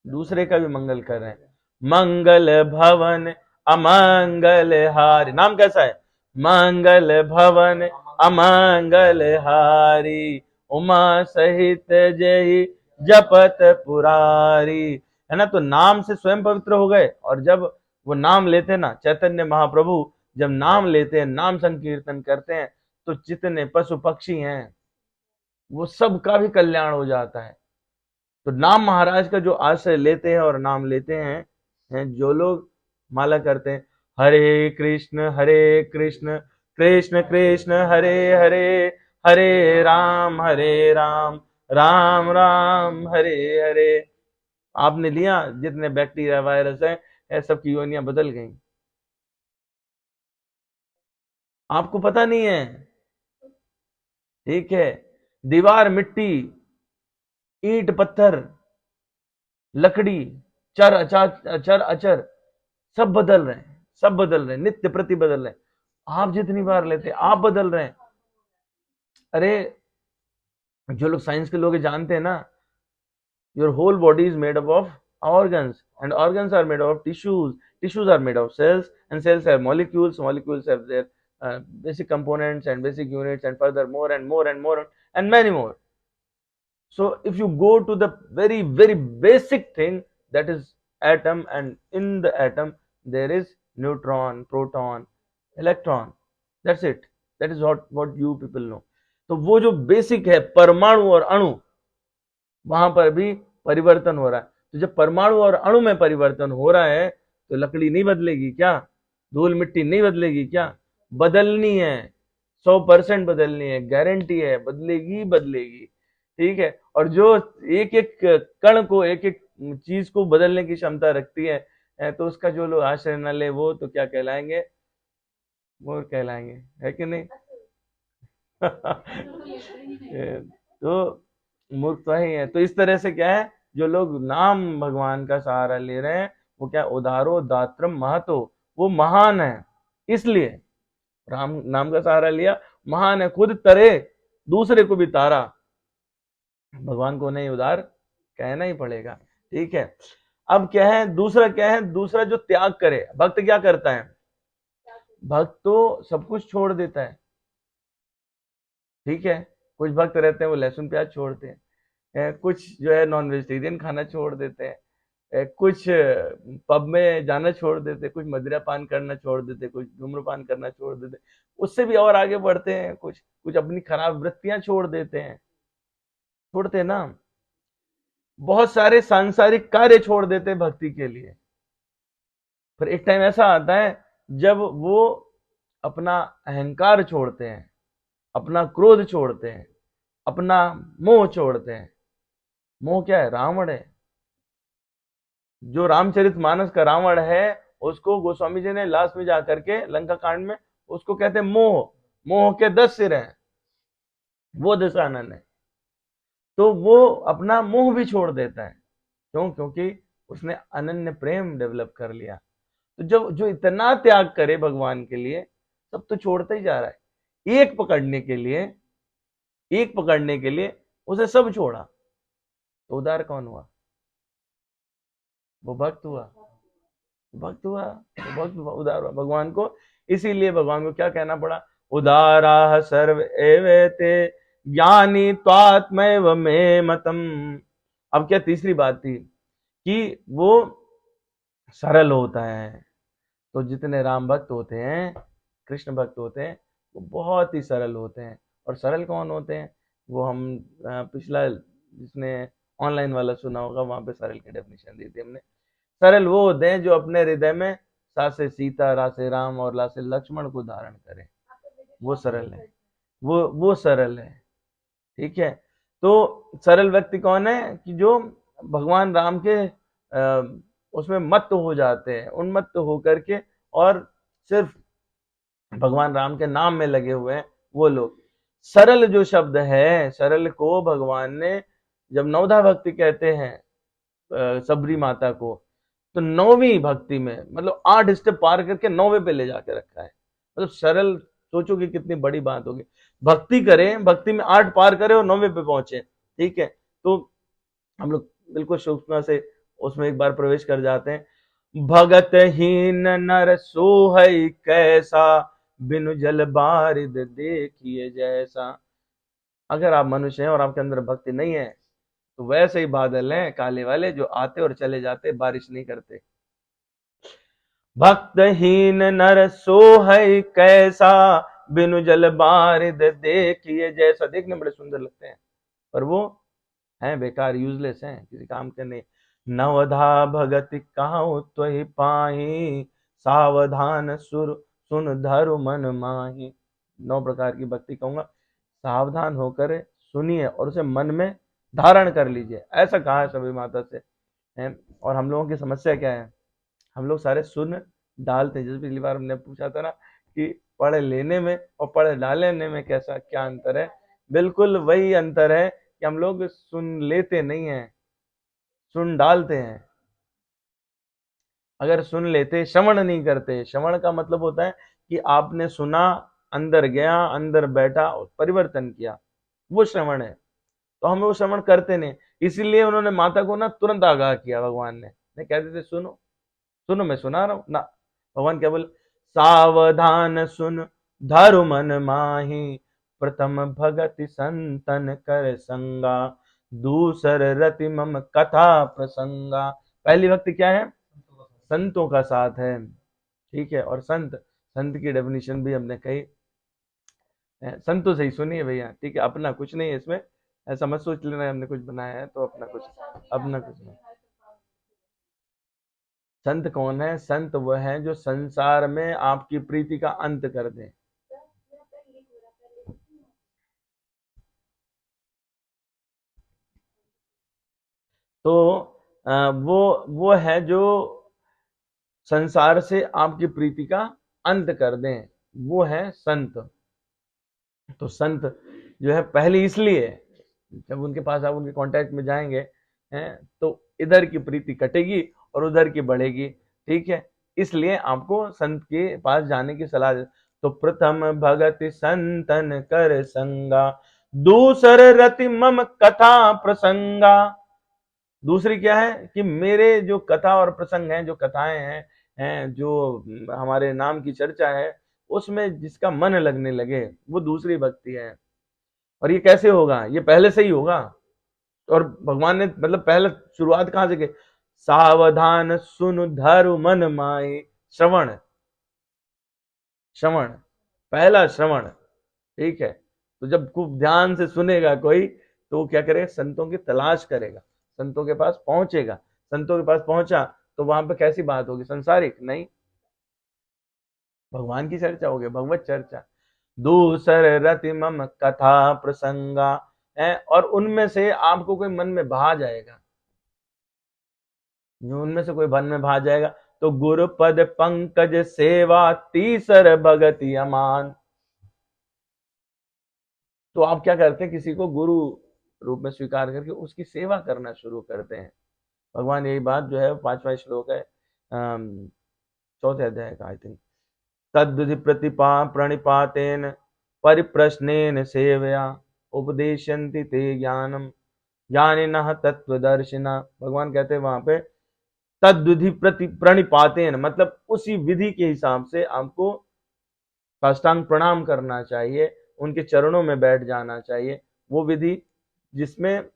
दूसरे का भी मंगल कर रहे हैं। मंगल भवन अमंगल हारी, नाम कैसा है? मंगल भवन अमंगल हारी, उमा सहित जय जपत पुरारी, है ना। तो नाम से स्वयं पवित्र हो गए, और जब वो नाम लेते ना, चैतन्य महाप्रभु जब नाम लेते हैं, नाम संकीर्तन करते हैं, तो जितने पशु पक्षी हैं वो सबका भी कल्याण हो जाता है। तो नाम महाराज का जो आश्रय लेते हैं और नाम लेते हैं जो लोग माला करते हैं, हरे कृष्ण कृष्ण कृष्ण हरे हरे, हरे राम राम राम हरे हरे। आपने लिया, जितने बैक्टीरिया वायरस है सबकी योनियां बदल गई। आपको पता नहीं है, ठीक है। दीवार मिट्टी, ईंट पत्थर, लकड़ी, चर अचर सब बदल रहे हैं, सब बदल रहे हैं, नित्य प्रति बदल रहे हैं। आप जितनी बार लेते हैं आप बदल रहे हैं। अरे जो लोग साइंस के लोग जानते हैं ना, your whole body is made up of organs, and organs are made up of tissues are made of cells, and cells have molecules have their basic components and basic units, and further more and more and more and many more. So if you go to the very basic thing, that is atom, and in the atom there is neutron, proton, electron. That's it. That is what you people know. तो वो जो basic है परमाणु और अणु, वहां पर भी परिवर्तन हो रहा है। तो जब परमाणु और अणु में परिवर्तन हो रहा है तो लकड़ी नहीं बदलेगी क्या? धूल मिट्टी नहीं बदलेगी क्या? बदलनी है, 100% बदलनी है, गारंटी है, बदलेगी बदलेगी। ठीक है। और जो एक एक कण को, एक एक चीज को बदलने की क्षमता रखती है, तो उसका जो लोग आश्रय न ले वो तो क्या कहलाएंगे? मोर कहलाएंगे, है कि नहीं? तो मूर्ख तो ही है। तो इस तरह से क्या है, जो लोग नाम भगवान का सहारा ले रहे हैं वो क्या, उदारो दात्रम महतो, वो महान है इसलिए राम नाम का सहारा लिया, महान है, खुद तरे दूसरे को भी तारा, भगवान को नहीं उदार कहना ही पड़ेगा। ठीक है। अब क्या है दूसरा, क्या है दूसरा, जो त्याग करे। भक्त क्या करता है? भक्त तो सब कुछ छोड़ देता है। ठीक है। कुछ भक्त रहते हैं वो लहसुन प्याज छोड़ते हैं, कुछ जो है नॉन वेजिटेरियन खाना छोड़ देते हैं, कुछ पब में जाना छोड़ देते, कुछ मदिरा पान करना छोड़ देते, कुछ धूम्रपान करना छोड़ देते, उससे भी और आगे बढ़ते हैं, कुछ कुछ अपनी खराब वृत्तियां छोड़ देते हैं, छोड़ते हैं ना। बहुत सारे सांसारिक कार्य छोड़ देते हैं भक्ति के लिए। फिर एक टाइम ऐसा आता है जब वो अपना अहंकार छोड़ते हैं, अपना क्रोध छोड़ते हैं, अपना मोह छोड़ते हैं। मोह क्या है? रावण है। जो रामचरितमानस का रावण है उसको गोस्वामी जी ने लास्ट में जाकर के लंका कांड में उसको कहते हैं मोह। मोह के 10 सिर हैं, वो दशानन है। तो वो अपना मोह भी छोड़ देता है। क्यों? क्योंकि उसने अनन्य प्रेम डेवलप कर लिया। तो जब जो इतना त्याग करे भगवान के लिए, सब तो छोड़ता ही जा रहा है। एक पकड़ने के लिए, एक पकड़ने के लिए उसे सब छोड़ा, तो उदार कौन हुआ? वो भक्त हुआ, भक्त हुआ, वो भक्त हुआ, उदार हुआ भगवान को। इसीलिए भगवान को क्या कहना पड़ा? उदारा सर्व एवेते ज्ञानी त्वात्मैव मे मतम। अब क्या तीसरी बात थी कि वो सरल होता है। तो जितने राम भक्त होते हैं, कृष्ण भक्त होते हैं, वो बहुत ही सरल होते हैं। और सरल कौन होते हैं? वो हम पिछला जिसने ऑनलाइन वाला सुना होगा वहां पे सरल की डेफिनेशन दी थी हमने। सरल वो होते हैं जो अपने हृदय में सासे सीता, रासे राम और लासे लक्ष्मण को धारण करें, वो सरल है। वो सरल है। ठीक है। तो सरल व्यक्ति कौन है? कि जो भगवान राम के उसमें मत्त हो जाते हैं, उन्मत्त होकर के, और सिर्फ भगवान राम के नाम में लगे हुए हैं, वो लोग। सरल जो शब्द है, सरल को भगवान ने जब नवधा भक्ति कहते हैं सबरी माता को, तो 9वीं भक्ति में मतलब 8 स्टेप पार करके 9वें पे ले जाके रखा है। मतलब सरल, सोचो कि कितनी बड़ी बात होगी। भक्ति करें, भक्ति में 8 पार करें और 9वें पे पहुंचे। ठीक है। तो हम लोग बिल्कुल सूक्ष्म से उसमें एक बार प्रवेश कर जाते हैं। भगत हीन नर सोहई कैसा, बिनु जल बारिद देखिए जैसा। अगर आप मनुष्य हैं और आपके अंदर भक्ति नहीं है तो वैसे ही बादल हैं काले वाले, जो आते और चले जाते, बारिश नहीं करते। भक्तहीन नर सोहई कैसा, बिनु जल बारिद देखिए जैसा। देखने बड़े सुंदर लगते हैं पर वो हैं बेकार, यूजलेस हैं, किसी काम के नहीं। नवधा भगति कहूँ त्वहि पाही, सावधान सुर सुन धरु मन माही। 9 प्रकार की भक्ति कहूंगा, सावधान होकर सुनिए और उसे मन में धारण कर लीजिए, ऐसा कहा है सभी माता से है। और हम लोगों की समस्या क्या है? हम लोग सारे सुन डालते हैं। जैसे पिछली बार हमने पूछा था ना कि पढ़ लेने में और पढ़ डालने में कैसा क्या अंतर है? बिल्कुल वही अंतर है कि हम लोग सुन लेते नहीं हैं, सुन डालते हैं। अगर सुन लेते, श्रवण नहीं करते। श्रवण का मतलब होता है कि आपने सुना, अंदर गया, अंदर बैठा और परिवर्तन किया, वो श्रवण है। तो हम वो श्रवण करते नहीं, इसीलिए उन्होंने माता को ना तुरंत आगाह किया भगवान ने। नहीं कहते थे सुनो सुनो मैं सुना रहा हूं ना, भगवान क्या बोले, सावधान सुन धरु मन माही, प्रथम भगति संतन कर संगा, दूसर रति मम कथा प्रसंगा। पहली भक्ति क्या है? संतों का साथ है, ठीक है। और संत, संत की डेफिनेशन भी हमने कही, संतों से ही सुनिए भैया, ठीक है। अपना कुछ नहीं है इसमें, ऐसा मत सोच लेना हमने कुछ बनाया है तो अपना कुछ, अपना कुछ नहीं। संत कौन है? संत वह है जो संसार में आपकी प्रीति का अंत कर दे। तो वो है जो संसार से आपकी प्रीति का अंत कर दें, वो है संत। तो संत जो है पहले इसलिए, जब उनके पास आप उनके कांटेक्ट में जाएंगे हैं तो इधर की प्रीति कटेगी और उधर की बढ़ेगी, ठीक है। इसलिए आपको संत के पास जाने की सलाह दे। तो प्रथम भगत संतन कर संगा, दूसर रति मम कथा प्रसंगा। दूसरी क्या है कि मेरे जो कथा और प्रसंग हैं, जो कथाएं हैं जो हमारे नाम की चर्चा है, उसमें जिसका मन लगने लगे, वो दूसरी भक्ति है। और ये कैसे होगा? ये पहले से ही होगा। और भगवान ने मतलब पहले शुरुआत कहां से की? सावधान सुन धरु मन माए, श्रवण, श्रवण, पहला श्रवण, ठीक है। तो जब खूब ध्यान से सुनेगा कोई, तो वो क्या करेगा? संतों की तलाश करेगा, संतों के पास पहुंचेगा। संतों के पास पहुंचा तो वहां पे कैसी बात होगी? संसारिक नहीं, भगवान की चर्चा होगी, भगवत चर्चा। दूसर रति मम कथा प्रसंगा है, और उनमें से आपको कोई मन में भा जाएगा, जो उनमें से कोई मन में भा जाएगा। तो गुरु पद पंकज सेवा, तीसर भगति अमान। तो आप क्या करते हैं? किसी को गुरु रूप में स्वीकार करके उसकी सेवा करना शुरू करते हैं। भगवान यही बात जो है 5वां श्लोक है 4थे अध्याय का, आई थिंक, तद्विधि प्रतिपा प्रणिपातेन परिप्रश्नेन सेवया, उपदेशन्ति ते ज्ञानम ज्ञानिनः तत्वदर्शिना। भगवान कहते हैं वहां पे तद्विधि प्रति प्रणिपातेन, मतलब उसी विधि के हिसाब से आपको साष्टांग प्रणाम करना चाहिए, उनके चरणों में बैठ जाना चाहिए। वो विधि जिसमें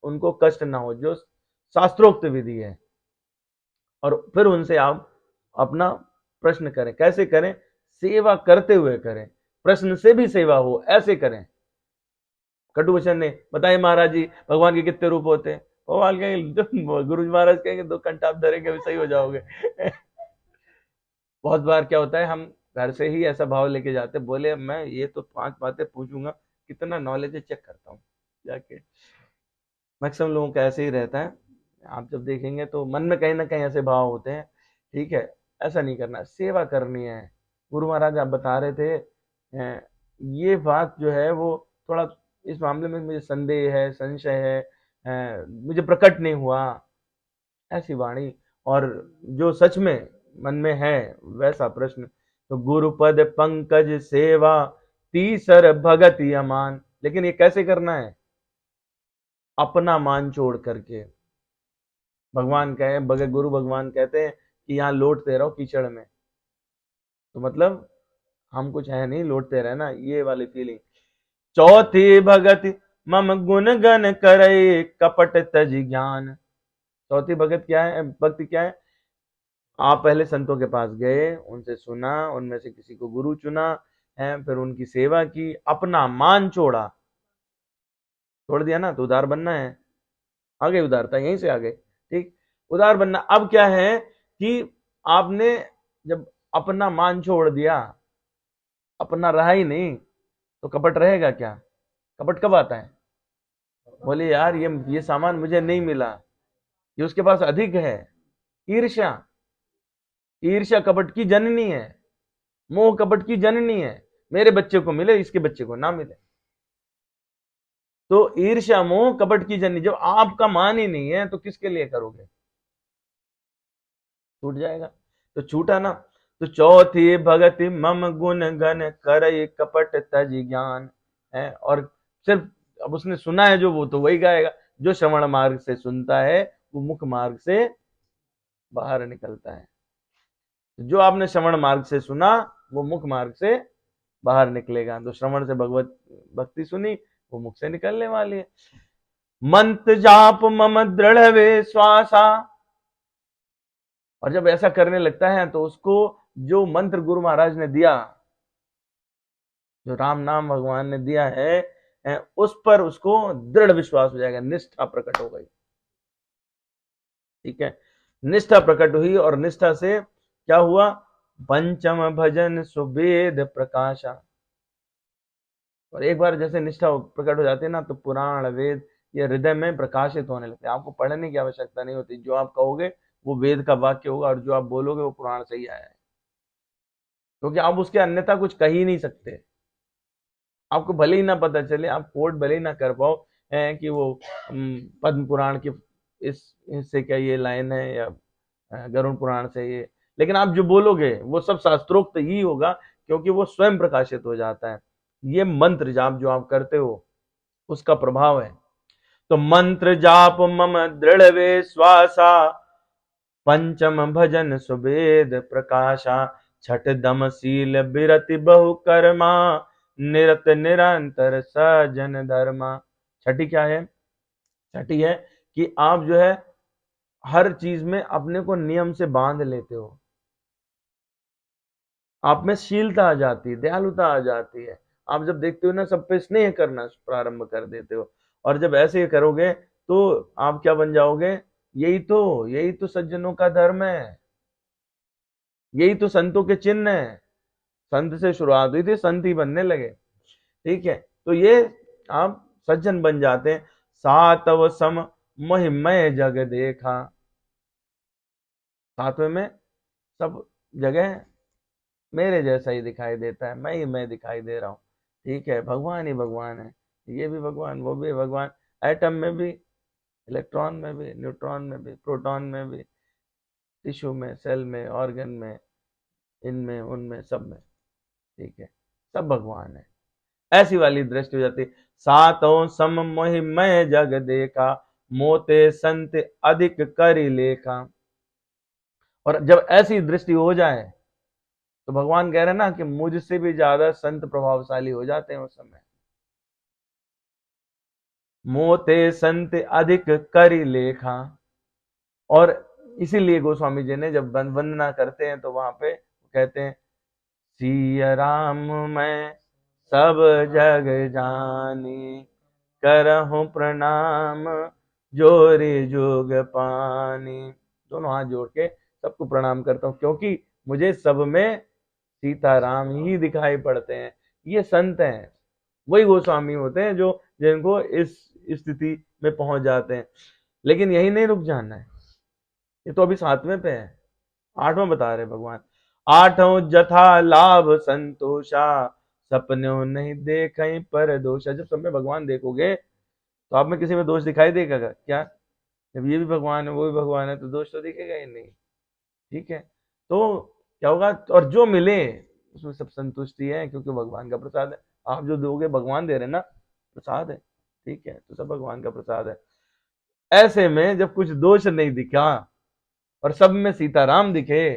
उनको कष्ट ना हो, जो शास्त्रोक्त विधि है। और फिर उनसे आप अपना प्रश्न करें। कैसे करें? सेवा करते हुए करें, प्रश्न से भी सेवा हो, ऐसे करें। कटुवचन ने बताइए महाराज जी भगवान के कितने रूप होते हैं? भगवान कहेंगे, गुरु जी महाराज कहेंगे 2 घंटा आप धरेंगे भी सही हो जाओगे। बहुत बार क्या होता है, हम घर से ही ऐसा भाव लेके जाते, बोले मैं ये तो 5 बातें पूछूंगा, कितना नॉलेज है चेक करता हूँ जाके। मैक्सिमम लोगों का ऐसे ही रहता है, आप जब देखेंगे तो मन में कहीं ना कहीं ऐसे भाव होते हैं, ठीक है। ऐसा नहीं करना, सेवा करनी है। गुरु महाराज आप बता रहे थे ये बात जो है वो थोड़ा इस मामले में मुझे संदेह है, संशय है, मुझे प्रकट नहीं हुआ, ऐसी वाणी। और जो सच में मन में है वैसा प्रश्न, तो गुरुपद पंकज सेवा, तीसर भगति अमान। लेकिन ये कैसे करना है? अपना मान छोड़ करके। भगवान कहे, गुरु भगवान कहते हैं कि यहाँ लौटते रहो कीचड़ में, तो मतलब हम कुछ है नहीं, लौटते रहना, ये वाली फीलिंग। चौथी भगति मम गुण गण करे, कपट तज ज्ञान। चौथी भगत क्या है? भक्ति क्या है? आप पहले संतों के पास गए, उनसे सुना, उनमें से किसी को गुरु चुना है, फिर उनकी सेवा की, अपना मान छोड़ा, छोड़ दिया ना, तो उदार बनना है। आ गई उदारता, यहीं से आ गई, ठीक। उदार बनना अब क्या है कि आपने जब अपना मान छोड़ दिया, अपना रहा ही नहीं, तो कपट रहेगा क्या? कपट कब आता है? बोले यार ये सामान मुझे नहीं मिला, ये उसके पास अधिक है। ईर्ष्या, ईर्ष्या कपट की जननी है, मोह कपट की जननी है। मेरे बच्चे को मिले, इसके बच्चे को ना मिले। तो ईर्ष्या मोह कपट की जननी। जब आपका मान ही नहीं है तो किसके लिए करोगे? छूट जाएगा। तो छूटा ना। तो चौथी भगति मम गुण गण करई कपट तज ज्ञान है। और सिर्फ अब उसने सुना है जो, वो तो वही गाएगा। जो श्रवण मार्ग से सुनता है वो मुख मार्ग से बाहर निकलता है। जो आपने श्रवण मार्ग से सुना वो मुख मार्ग से बाहर निकलेगा। तो श्रवण से भगवत भक्ति सुनी, वो मुख से निकलने वाली है। मंत्र जाप मम दृढ़ विश्वासा। और जब ऐसा करने लगता है तो उसको जो मंत्र गुरु महाराज ने दिया, जो राम नाम भगवान ने दिया है, उस पर उसको दृढ़ विश्वास हो जाएगा, निष्ठा प्रकट हो गई। ठीक है, निष्ठा प्रकट हुई। और निष्ठा से क्या हुआ? पंचम भजन सुवेद प्रकाशा। और एक बार जैसे निष्ठा प्रकट हो जाती है ना, तो पुराण वेद ये हृदय में प्रकाशित होने लगते हैं। आपको पढ़ने की आवश्यकता नहीं होती। जो आप कहोगे वो वेद का वाक्य होगा, और जो आप बोलोगे वो पुराण से ही आया है। क्योंकि आप उसके अन्यथा कुछ कह ही नहीं सकते। आपको भले ही ना पता चले, आप कोट भले ही ना कर पाओ कि वो पद्म पुराण के इस हिस्से का ये लाइन है, या गरुड़ पुराण से ये, लेकिन आप जो बोलोगे वो सब शास्त्रोक्त ही होगा, क्योंकि वो स्वयं प्रकाशित हो जाता है। ये मंत्र जाप जो आप करते हो उसका प्रभाव है। तो मंत्र जाप मम दृढ़ विश्वासा, पंचम भजन सुवेद प्रकाशा, छठ दम शील बिरति बहु कर्मा, निरत निरंतर सजन धर्मा। छठी क्या है? छठी है कि आप जो है हर चीज में अपने को नियम से बांध लेते हो। आप में शीलता आ जाती है, दयालुता आ जाती है। आप जब देखते हो ना, सब पे स्नेह करना प्रारंभ कर देते हो। और जब ऐसे करोगे तो आप क्या बन जाओगे? यही तो सज्जनों का धर्म है, यही तो संतों के चिन्ह है। संत से शुरुआत हुई थी, संत ही बनने लगे। ठीक है, तो ये आप सज्जन बन जाते हैं। सातव सम महिमय जग देखा। सातवें में सब जगह मेरे जैसा ही दिखाई देता है, मैं दिखाई दे रहा हूँ। ठीक है, भगवान ही भगवान है, ये भी भगवान, वो भी भगवान। एटम में भी, इलेक्ट्रॉन में भी, न्यूट्रॉन में भी, प्रोटॉन में भी, टिश्यू में, सेल में, ऑर्गन में, इनमें उनमें सब में। ठीक है, सब भगवान है। ऐसी वाली दृष्टि हो जाती। सातों सम मोहि मैं जग देखा, मोते संत अधिक करि लेखा। और जब ऐसी दृष्टि हो जाए तो भगवान कह रहे हैं ना कि मुझसे भी ज्यादा संत प्रभावशाली हो जाते हैं उस समय। मोते संत अधिक करि लेखा। और इसीलिए गोस्वामी जी ने जब वंदना करते हैं तो वहां पे कहते हैं, सिया राम मैं सब जग जानी, करहूं प्रणाम जोरी जुग पानी। दोनों हाथ जोड़ के सबको प्रणाम करता हूँ, क्योंकि मुझे सब में सीताराम ही दिखाई पड़ते हैं। ये संत हैं, वही गोस्वामी होते हैं जो जिनको इस स्थिति में पहुंच जाते हैं। लेकिन यही नहीं रुक जाना है, ये तो अभी सातवें पे है। आठवां बता रहे भगवान। आठों जथा लाभ संतोषा, सपनों नहीं देखें पर दोषा। जब सब में भगवान देखोगे तो आप में किसी में दोष दिखाई देगा क्या? जब ये भी भगवान है वो भी भगवान है तो दोष तो दिखेगा ही नहीं। ठीक है, तो क्या होगा? और जो मिले उसमें सब संतुष्टि है, क्योंकि भगवान का प्रसाद है। आप जो दोगे भगवान दे रहे ना, प्रसाद है। ठीक है, तो सब भगवान का प्रसाद है। ऐसे में जब कुछ दोष नहीं दिखा और सब में सीताराम दिखे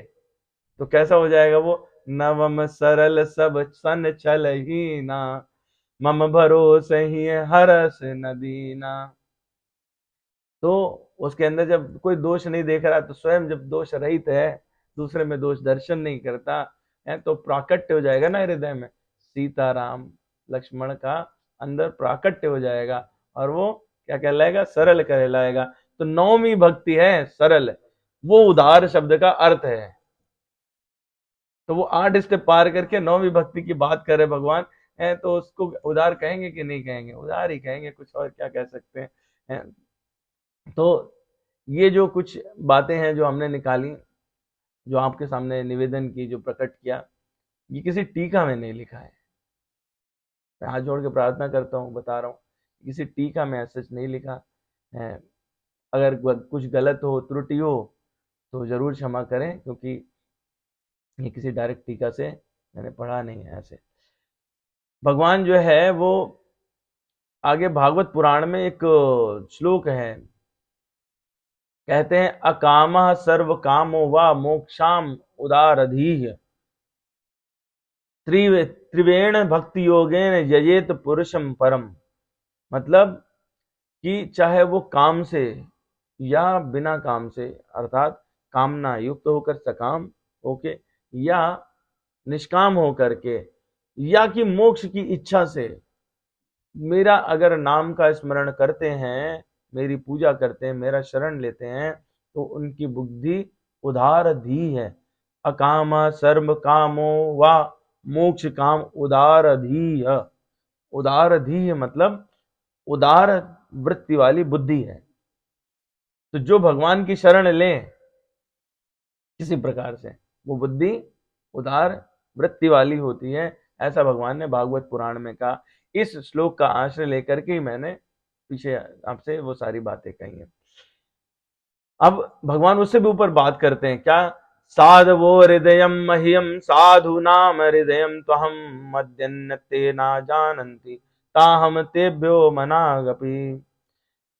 तो कैसा हो जाएगा वो? नवम सरल सब सन छल ही ना, मम भरोसे ही हरस नदीना। तो उसके अंदर जब कोई दोष नहीं देख रहा, तो स्वयं जब दोष रहित है, दूसरे में दोष दर्शन नहीं करता है, तो प्राकट्य हो जाएगा ना हृदय में सीताराम लक्ष्मण का, अंदर प्राकट्य हो जाएगा। और वो क्या कहलाएगा? सरल कहलाएगा। तो नौवीं भक्ति है सरल, वो उदार शब्द का अर्थ है। तो वो 8 स्टेप पार करके 9वीं भक्ति की बात करे भगवान है, तो उसको उदार कहेंगे कि नहीं कहेंगे? उदार ही कहेंगे, कुछ और क्या कह सकते हैं। तो ये जो कुछ बातें हैं जो हमने निकाली, जो आपके सामने निवेदन की, जो प्रकट किया, ये किसी टीका में नहीं लिखा है। मैं हाथ जोड़ के प्रार्थना करता हूँ, बता रहा हूँ, किसी टीका में ऐसा नहीं लिखा है। अगर कुछ गलत हो, त्रुटि हो, तो जरूर क्षमा करें, क्योंकि ये किसी डायरेक्ट टीका से मैंने पढ़ा नहीं है ऐसे। भगवान जो है वो आगे भागवत पुराण में एक श्लोक है, कहते हैं अकामः सर्व कामो वा मोक्षाम उदारधीः त्रिवेण भक्ति योगेन यजेत पुरुषम परम। मतलब कि चाहे वो काम से या बिना काम से, अर्थात कामना युक्त होकर सकाम होके, या निष्काम होकर के, या कि मोक्ष की इच्छा से मेरा अगर नाम का स्मरण करते हैं, मेरी पूजा करते हैं, मेरा शरण लेते हैं, तो उनकी बुद्धि उदार धी है। अकाम सर्व कामो वा मोक्ष काम उदार धी। उदार धी मतलब उदार वृत्ति वाली बुद्धि है। तो जो भगवान की शरण लें किसी प्रकार से, वो बुद्धि उदार वृत्ति वाली होती है, ऐसा भगवान ने भागवत पुराण में कहा। इस श्लोक का आश्रय लेकर के ही मैंने पीछे आपसे वो सारी बातें कही हैं। अब भगवान उससे भी ऊपर बात करते हैं, क्या? साधवो हृदयम मह्यम साधु नाम हृदयम त्वहम मद्यन्नते ना जानन्ति ताहम तेभ्यो मनागपि।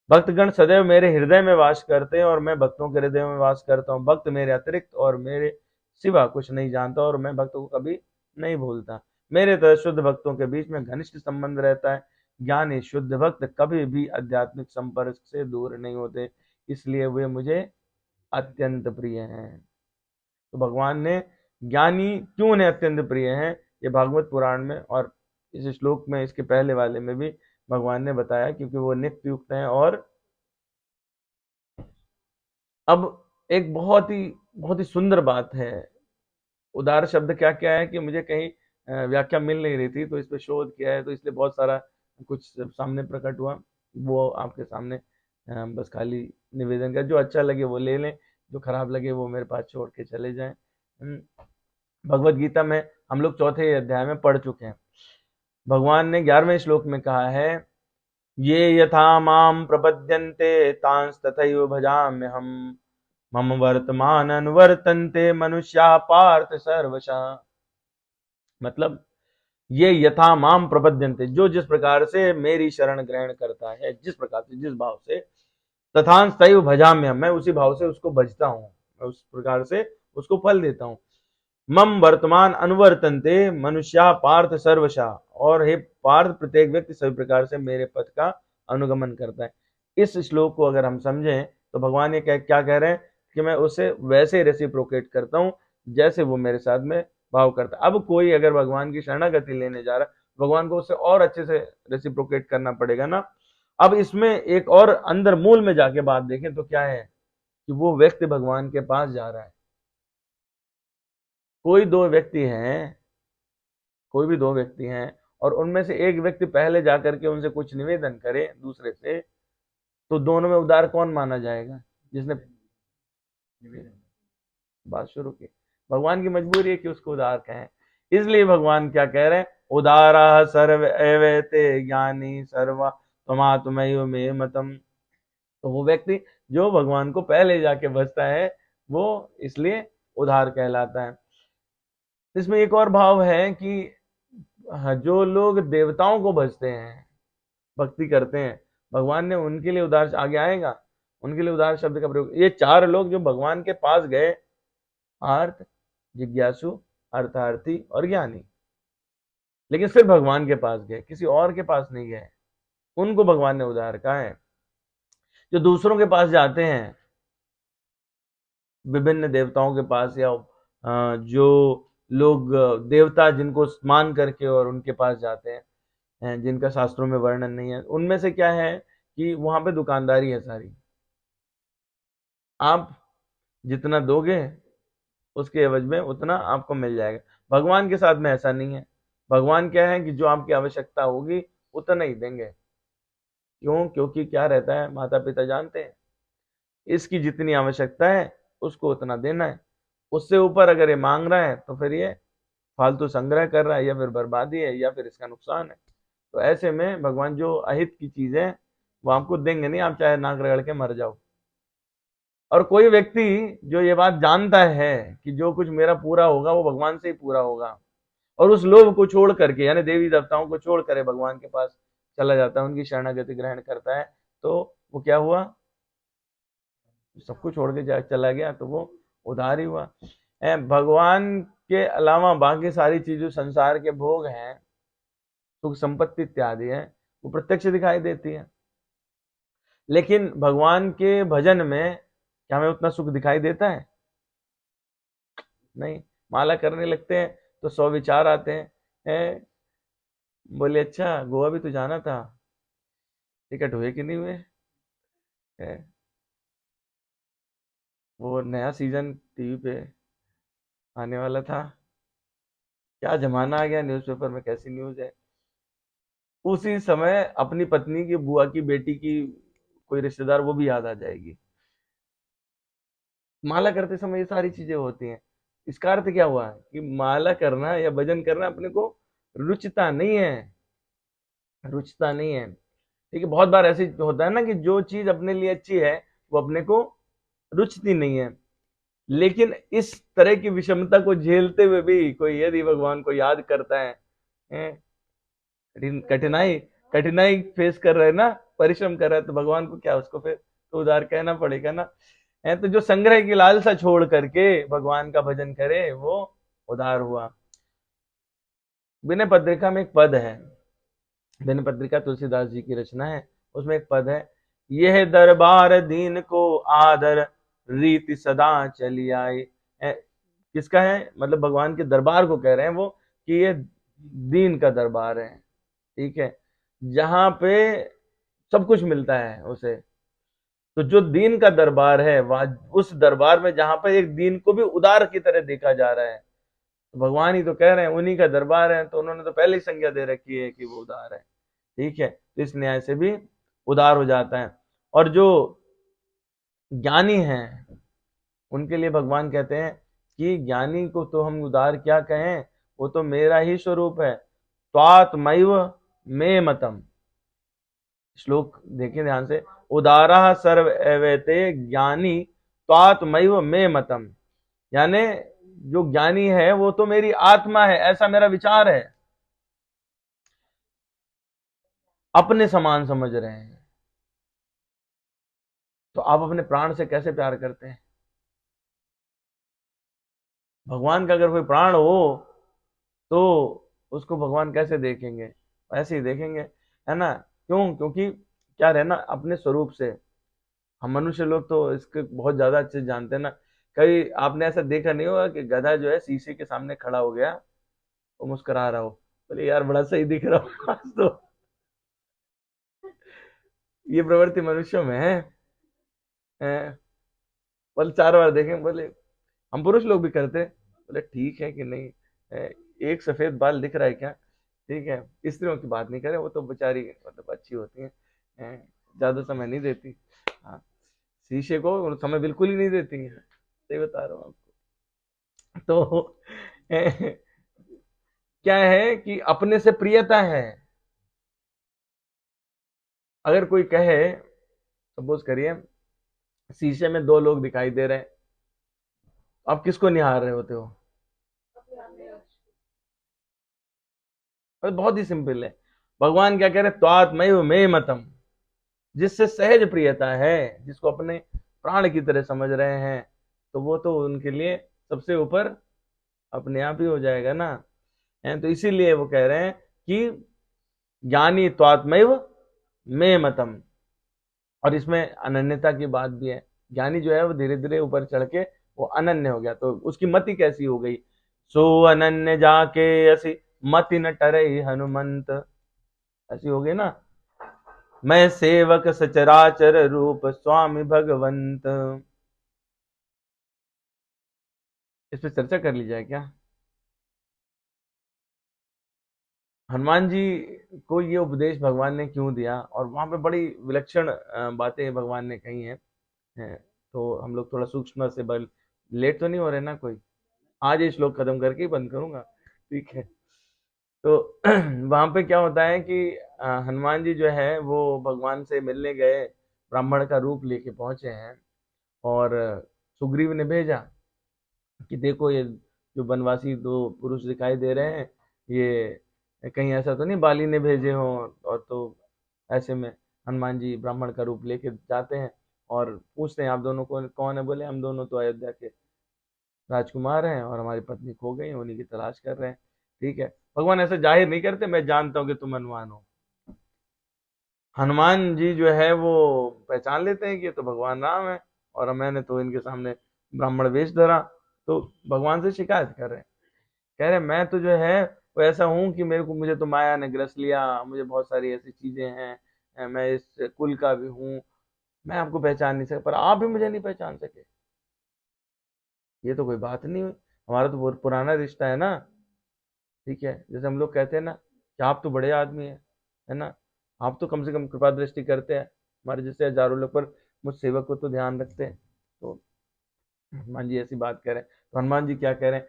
भक्तगण सदैव मेरे हृदय में वास करते हैं और मैं भक्तों के हृदय में वास करता हूँ। भक्त मेरे अतिरिक्त और मेरे सिवा कुछ नहीं जानता और मैं भक्तों को कभी नहीं भूलता। मेरे तरह शुद्ध भक्तों के बीच में घनिष्ठ संबंध रहता है। ज्ञानी शुद्ध भक्त कभी भी आध्यात्मिक संपर्क से दूर नहीं होते, इसलिए वे मुझे अत्यंत प्रिय हैं। तो भगवान ने ज्ञानी क्यों उन्हें अत्यंत प्रिय हैं, ये भागवत पुराण में और इस श्लोक में, इसके पहले वाले में भी भगवान ने बताया, क्योंकि वो नित्य युक्त हैं। और अब एक बहुत ही सुंदर बात है। उदार शब्द क्या क्या है कि मुझे कहीं व्याख्या मिल नहीं रही थी, तो इस पे शोध किया है, तो इसलिए बहुत सारा कुछ सामने प्रकट हुआ। वो आपके सामने बस खाली निवेदन का, जो अच्छा लगे वो ले लें, जो खराब लगे वो मेरे पास छोड़ के चले जाएं। भगवत गीता में हम लोग चौथे अध्याय में पढ़ चुके हैं। भगवान ने 11वें श्लोक में कहा है, ये यथा माम प्रपद्यन्ते तांस तथैव भजाम्यहम् मम वर्तमान अनुवर्तन्ते मनुष्या पार्थ सर्वशः। मतलब ये यथा माम प्रपद्यन्ते, जो जिस प्रकार से मेरी शरण ग्रहण करता है, जिस प्रकार से, जिस भाव से, तथांस तैव भजाम्यहम्, मैं उसी भाव से उसको भजता हूँ, मैं उस प्रकार से उसको फल देता हूँ। मम वर्तमान अनुवर्तन्ते मनुष्या पार्थ सर्वशः, और हे पार्थ प्रत्येक व्यक्ति सभी प्रकार से मेरे पथ का अनुगमन करता है। इस श्लोक को अगर हम समझें तो भगवान ये क्या कह रहे हैं कि मैं उसे वैसे रेसिप्रोकेट करता हूँ जैसे वो मेरे साथ में भाव करता है। अब कोई अगर भगवान की शरणागति लेने जा रहा है, भगवान को उससे और अच्छे से रेसिप्रोकेट करना पड़ेगा ना। अब इसमें एक और अंदर मूल में जाके बात देखें तो क्या है कि वो व्यक्ति भगवान के पास जा रहा है। कोई दो व्यक्ति हैं, कोई भी दो व्यक्ति हैं, और उनमें से एक व्यक्ति पहले जाकर के उनसे कुछ निवेदन करे दूसरे से, तो दोनों में उदार कौन माना जाएगा? जिसने बात शुरू की। भगवान की मजबूरी है कि उसको उदार कहें, इसलिए भगवान क्या कह रहे हैं, उदारा सर्व एवते ज्ञानी सर्वा त्वमात्मैव मे मतम। तो वो व्यक्ति जो भगवान को पहले जाके भजता है वो इसलिए उदार कहलाता है। इसमें एक और भाव है कि जो लोग देवताओं को भजते हैं, भक्ति करते हैं, भगवान ने उनके लिए उदार, आगे आएगा, उनके लिए उदार शब्द का प्रयोग। ये चार लोग जो भगवान के पास गए, आर्त, जिज्ञासु, अर्थार्थी और ज्ञानी, लेकिन सिर्फ भगवान के पास गए, किसी और के पास नहीं गए, उनको भगवान ने उदार कहा है। जो दूसरों के पास जाते हैं, विभिन्न देवताओं के पास, या जो लोग देवता जिनको मान करके और उनके पास जाते हैं, जिनका शास्त्रों में वर्णन नहीं है, उनमें से क्या है कि वहां पे दुकानदारी है सारी। आप जितना दोगे उसके एवज में उतना आपको मिल जाएगा। भगवान के साथ में ऐसा नहीं है। भगवान क्या है कि जो आपकी आवश्यकता होगी उतना ही देंगे। क्यों? क्योंकि क्या रहता है, माता पिता जानते हैं इसकी जितनी आवश्यकता है उसको उतना देना है, उससे ऊपर अगर ये मांग रहा है तो फिर ये फालतू संग्रह कर रहा है, या फिर बर्बादी है, या फिर इसका नुकसान है। तो ऐसे में भगवान जो अहित की चीज है वो आपको देंगे नहीं, आप चाहे नाक रगड़ के मर जाओ। और कोई व्यक्ति जो ये बात जानता है कि जो कुछ मेरा पूरा होगा वो भगवान से ही पूरा होगा, और उस लोभ को छोड़ करके यानी देवी देवताओं को छोड़ कर भगवान के पास चला जाता है, उनकी शरणागति ग्रहण करता है, तो वो क्या हुआ, सब कुछ छोड़ के चला गया, तो वो उधार ही हुआ। भगवान के अलावा बाकी सारी चीजें संसार के भोग हैं, सुख संपत्ति इत्यादि है, वो प्रत्यक्ष दिखाई देती है, लेकिन भगवान के भजन में क्या हमें उतना सुख दिखाई देता है? नहीं। माला करने लगते हैं तो 100 विचार आते हैं, बोले अच्छा गोवा भी तो जाना था, टिकट हुए कि नहीं हुए, वो नया सीजन टीवी पे आने वाला था, क्या जमाना आ गया, न्यूज़पेपर में कैसी न्यूज़ है। उसी समय अपनी पत्नी की बुआ की बेटी की कोई रिश्तेदार, वो भी याद आ जाएगी। माला करते समय ये सारी चीजें होती हैं। इसका अर्थ क्या हुआ कि माला करना या भजन करना अपने को रुचता नहीं है, रुचता नहीं है। ठीक है, बहुत बार ऐसे होता है ना कि जो चीज अपने लिए अच्छी है वो अपने को रुचती नहीं है, लेकिन इस तरह की विषमता को झेलते हुए भी कोई यदि भगवान को याद करता है, कठिनाई कठिनाई फेस कर रहे हैं ना, परिश्रम कर रहा है, तो भगवान को क्या उसको फिर तो उदार कहना पड़ेगा ना। है तो जो संग्रह की लालसा छोड़ करके भगवान का भजन करे वो उदार हुआ। विनय पत्रिका में एक पद है, विनय पत्रिका तुलसीदास जी की रचना है, उसमें एक पद है, यह दरबार दीन को आदर रीति सदा चली आई। किसका है, मतलब भगवान के दरबार को कह रहे हैं वो, कि ये दीन का दरबार है, ठीक है, जहां पे सब कुछ मिलता है उसे। तो जो दीन का दरबार है, वह उस दरबार में जहां पर एक दीन को भी उदार की तरह देखा जा रहा है, तो भगवान ही तो कह रहे हैं उन्हीं का दरबार है, तो उन्होंने तो पहले ही संज्ञा दे रखी है कि वो उदार है। ठीक है, तो इस न्याय से भी उदार हो जाता है। और जो ज्ञानी हैं उनके लिए भगवान कहते हैं कि ज्ञानी को तो हम उदार क्या कहें, वो तो मेरा ही स्वरूप है, त्वात्मैव मे मतम। श्लोक देखिए ध्यान से, उदारा सर्व एवते ज्ञानी त्वात्मैव मे मतम, यानी जो ज्ञानी है वो तो मेरी आत्मा है, ऐसा मेरा विचार है, अपने समान समझ रहे हैं। तो आप अपने प्राण से कैसे प्यार करते हैं? भगवान का अगर कोई प्राण हो तो उसको भगवान कैसे देखेंगे? ऐसे ही देखेंगे, है ना? क्यों? क्योंकि क्या रहना अपने स्वरूप से। हम मनुष्य लोग तो इसके बहुत ज्यादा अच्छे जानते हैं ना। कभी आपने ऐसा देखा नहीं होगा कि गधा जो है शीशे के सामने खड़ा हो गया, वो मुस्कुरा रहा हो, बोले यार बड़ा सही दिख रहा हो आज तो। ये प्रवृत्ति मनुष्यों में है। बोले 4 बार देखें, बोले हम पुरुष लोग भी करते हैं, बोले ठीक है कि नहीं, एक सफेद बाल दिख रहा है क्या? ठीक है, स्त्रियों की बात नहीं करें, वो तो बेचारी मतलब अच्छी होती हैं, ज्यादा समय नहीं देती। हाँ, शीशे को समय बिल्कुल ही नहीं देती हैं, सही बता रहा हूँ आपको। तो क्या है कि अपने से प्रियता है। अगर कोई कहे, सपोज करिए शीशे में 2 लोग दिखाई दे रहे हैं, आप किसको निहार रहे होते हो? और बहुत ही सिंपल है, भगवान क्या कह रहे हैं, त्वात्मैव मे मतम, जिससे सहज प्रियता है, जिसको अपने प्राण की तरह समझ रहे हैं, तो वो तो उनके लिए सबसे ऊपर अपने आप ही हो जाएगा ना। है तो इसीलिए वो कह रहे हैं कि ज्ञानी त्वात्मैव मे मतम। और इसमें अनन्यता की बात भी है, ज्ञानी जो है वो धीरे धीरे ऊपर चढ़ के वो अनन्य हो गया, तो उसकी मति कैसी हो गई, सो अनन्य जाके ऐसी मति न टरे हनुमंत, ऐसी हो गई ना, मैं सेवक सचराचर रूप स्वामी भगवंत। इस पे चर्चा कर ली जाए क्या? हनुमान जी को ये उपदेश भगवान ने क्यों दिया, और वहां पे बड़ी विलक्षण बातें भगवान ने कही हैं। तो हम लोग थोड़ा सूक्ष्म से बल, लेट तो नहीं हो रहे ना कोई? आज ये श्लोक खत्म करके ही बंद करूंगा, ठीक है। तो वहां पे क्या होता है कि हनुमान जी जो है वो भगवान से मिलने गए, ब्राह्मण का रूप लेके पहुंचे हैं, और सुग्रीव ने भेजा कि देखो ये जो बनवासी दो पुरुष दिखाई दे रहे हैं, ये कहीं ऐसा तो नहीं बाली ने भेजे हो। और तो ऐसे में हनुमान जी ब्राह्मण का रूप लेके जाते हैं और पूछते हैं आप दोनों को कौन है। बोले हम दोनों तो अयोध्या के राजकुमार हैं और हमारी पत्नी खो गई, उन्हीं की तलाश कर रहे हैं। ठीक है, भगवान ऐसे जाहिर नहीं करते मैं जानता हूँ कि तुम हनुमान हो। हनुमान जी जो है वो पहचान लेते हैं कि ये तो भगवान राम है और मैंने तो इनके सामने ब्राह्मण वेश धरा। तो भगवान से शिकायत कर रहे हैं, कह रहे मैं तो जो है वो ऐसा हूँ कि मुझे तो माया ने ग्रस लिया, मुझे बहुत सारी ऐसी चीजें हैं, मैं इस कुल का भी हूँ, मैं आपको पहचान नहीं सका, पर आप भी मुझे नहीं पहचान सके। ये तो कोई बात नहीं हुई, हमारा तो बहुत पुराना रिश्ता है ना। ठीक है, जैसे हम लोग कहते हैं ना कि आप तो बड़े आदमी हैं, है ना, आप तो कम से कम कृपा दृष्टि करते हैं, हमारे जैसे हजारों लोग पर मुझ सेवक को तो ध्यान रखते हैं। तो हनुमान जी ऐसी बात करें तो हनुमान जी क्या कह रहे हैं,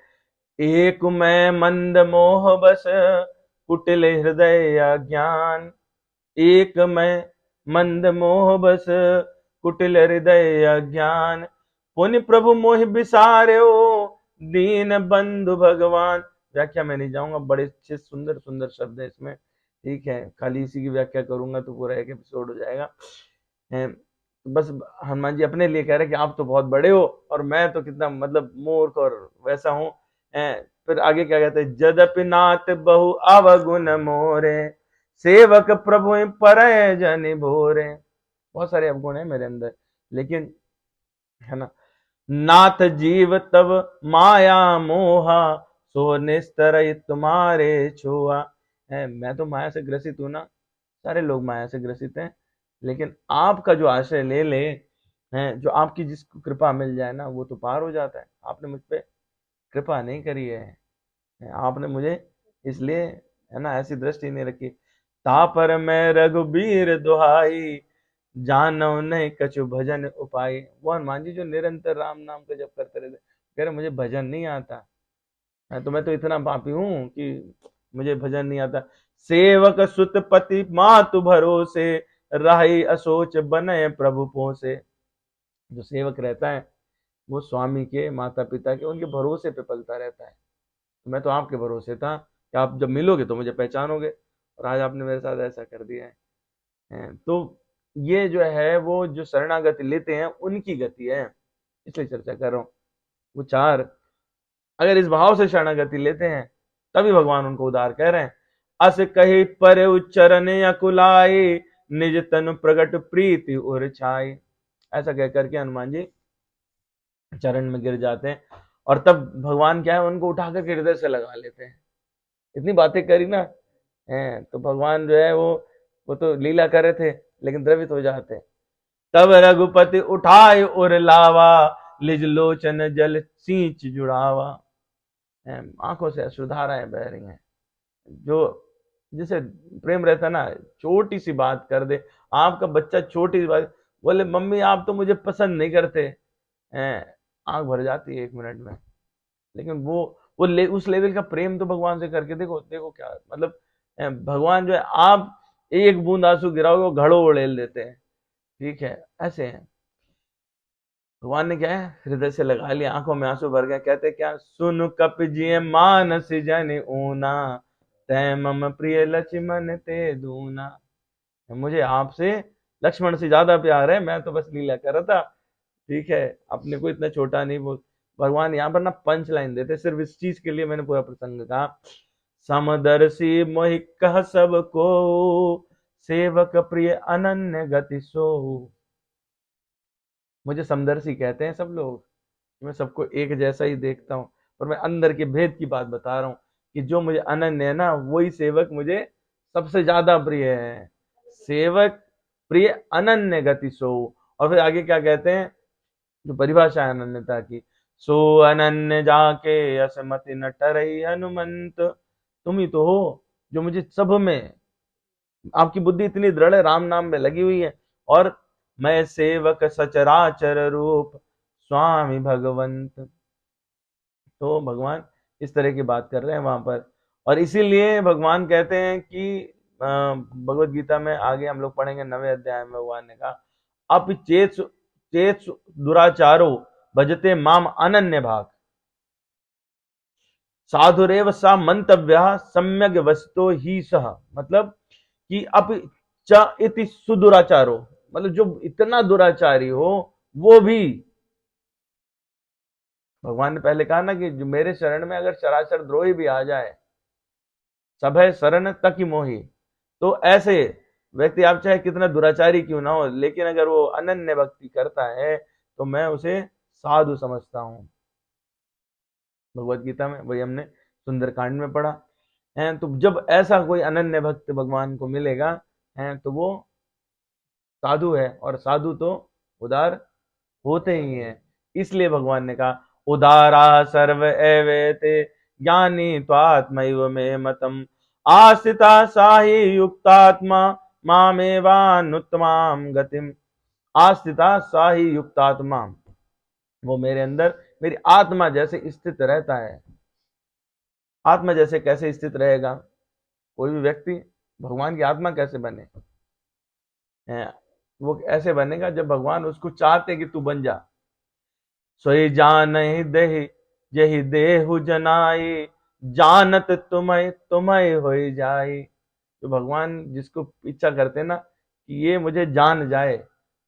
एक मैं मंद मोह बस कुटिल हृदय अज्ञान। एक मैं मंद मोह बस कुटिल हृदय अज्ञान। पुनि प्रभु मोहि बिसार्यो दीन बंधु भगवान। व्याख्या में नहीं जाऊंगा, बड़े अच्छे सुंदर सुंदर शब्द है इसमें। ठीक है, खाली इसी की व्याख्या करूंगा तो पूरा एक एपिसोड हो जाएगा। बस हनुमान जी अपने लिए कह रहे हैं कि आप तो बहुत बड़े हो और मैं तो कितना मतलब मूर्ख और वैसा हूँ। फिर आगे क्या कहते हैं, जदपि नाथ बहु अवगुण मोरे सेवक प्रभु पर जन भोरे। बहुत सारे अवगुण है मेरे अंदर, लेकिन है ना, नाथ जीव तब माया मोहा सो निस्तर तुम्हारे छुआ। है, मैं तो माया से ग्रसित हूं ना, सारे लोग माया से ग्रसित हैं, लेकिन आपका जो आश्रय ले ले है, जो आपकी जिसको कृपा मिल जाए ना वो तो पार हो जाता है। आपने मुझ पे कृपा नहीं करी है, आपने मुझे इसलिए है ना ऐसी दृष्टि नहीं रखी। तापर मैं रघुबीर दुहाई जानव नहीं कछु भजन उपाय। वो हनुमान जी जो निरंतर राम नाम का जप करते रहते, कह रहे मुझे भजन नहीं आता, मैं तो इतना पापी हूं कि मुझे भजन नहीं आता। सेवक सुत पति मातु भरोसे राही असोच बने प्रभु पोसे। जो सेवक रहता है वो स्वामी के माता पिता के उनके भरोसे पे पलता रहता है। तो मैं तो आपके भरोसे था कि आप जब मिलोगे तो मुझे पहचानोगे, और आज आपने मेरे साथ ऐसा कर दिया है। तो ये जो है वो जो शरणागति लेते हैं उनकी गति है, इसलिए चर्चा कर रहा हूँ। वो चार अगर इस भाव से शरणागति लेते हैं तभी भगवान उनको उदार कह रहे हैं। अस कही पर उच्चरण अकुलाई निज तन प्रगट प्रीति उर छाई। ऐसा कह करके हनुमान जी चरण में गिर जाते हैं और तब भगवान क्या है उनको उठा करके हृदय से लगा लेते हैं। इतनी बातें करी ना है तो भगवान जो है वो तो लीला कर रहे थे लेकिन द्रवित हो जाते हैं। तब रघुपति उठाए और लावा लिज लोचन जल सींच जुड़ावा। आंखों से अश्रुधाराएं बह रही हैं। जो जिसे प्रेम रहता ना, छोटी सी बात कर दे, आपका बच्चा छोटी सी बात बोले मम्मी आप तो मुझे पसंद नहीं करते, आंख भर जाती है 1 मिनट में। लेकिन उस लेवल का प्रेम तो भगवान से करके देखो, देखो क्या मतलब भगवान जो है आप एक बूंद आंसू गिराओगे वो घड़ों उड़ेल देते हैं। ठीक है, ऐसे हैं भगवान ने क्या है हृदय से लगा लिया, आंखों में आंसू भर गए। कहते क्या, सुन कप जिय मानस जन ऊना तय मम प्रिय लक्ष्मण ते दूना। मुझे आपसे लक्ष्मण से ज्यादा प्यार है, मैं तो बस लीला कर रहा था। ठीक है, अपने को इतना छोटा नहीं बोल। भगवान यहाँ पर ना पंच लाइन देते सिर्फ इस चीज के लिए मैंने पूरा प्रसंग कहा। समदर्शी मोहि कह सब को सेवक प्रिय अनन्य गति सो। मुझे समदर्शी कहते हैं सब लोग, मैं सबको एक जैसा ही देखता हूँ, पर मैं अंदर के भेद की बात बता रहा हूँ कि जो मुझे अनन्य है ना वही सेवक मुझे सबसे ज्यादा प्रिय है। सेवक प्रिय अनन्य गति सो। और फिर आगे क्या कहते हैं, जो परिभाषा है अनन्यता की, सो अनन्य जाके असमति न टरई हनुमंत। तुम ही तो हो जो मुझे सब में, आपकी बुद्धि इतनी दृढ़ है, राम नाम में लगी हुई है। और मैं सेवक सचराचर रूप स्वामी भगवंत। तो भगवान इस तरह की बात कर रहे हैं वहां पर। और इसीलिए भगवान कहते हैं कि भगवत गीता में आगे हम लोग पढ़ेंगे 9वें अध्याय में भगवान ने कहा अपचेत चेत दुराचारो भजते माम अनन्य भाग। साधुरेव सा मंतव्य सम्यक वस्तो ही सह, मतलब कि अप च इति सुदुराचारो, मतलब जो इतना दुराचारी हो वो भी, भगवान ने पहले कहा ना कि जो मेरे शरण में अगर चराचर द्रोही भी आ जाए, सब है शरण तक ही मोही, तो ऐसे व्यक्ति आप चाहे कितना दुराचारी क्यों ना हो, लेकिन अगर वो अनन्य भक्ति करता है तो मैं उसे साधु समझता हूं। भगवत गीता में वही हमने सुंदरकांड में पढ़ा है। तो जब ऐसा कोई अनन्य भक्त भगवान को मिलेगा है तो वो साधु है, और साधु तो उदार होते ही हैं। इसलिए भगवान ने कहा उदारा सर्व एवेते ज्ञानी त्वात्मैव मे मतम आस्थिता साहि युक्तात्मा मामेवानुत्तमाम गतिम। आस्थिता साहि युक्तात्मा, वो मेरे अंदर मेरी आत्मा जैसे स्थित रहता है। आत्मा जैसे कैसे स्थित रहेगा? कोई भी व्यक्ति भगवान की आत्मा कैसे बने? वो ऐसे बनेगा जब भगवान उसको चाहते कि तू बन जा। सोई जान दे यही देहु जनाई, जानत तुम्हें तुम्हें हो जाई। तो भगवान जिसको इच्छा करते ना कि ये मुझे जान जाए,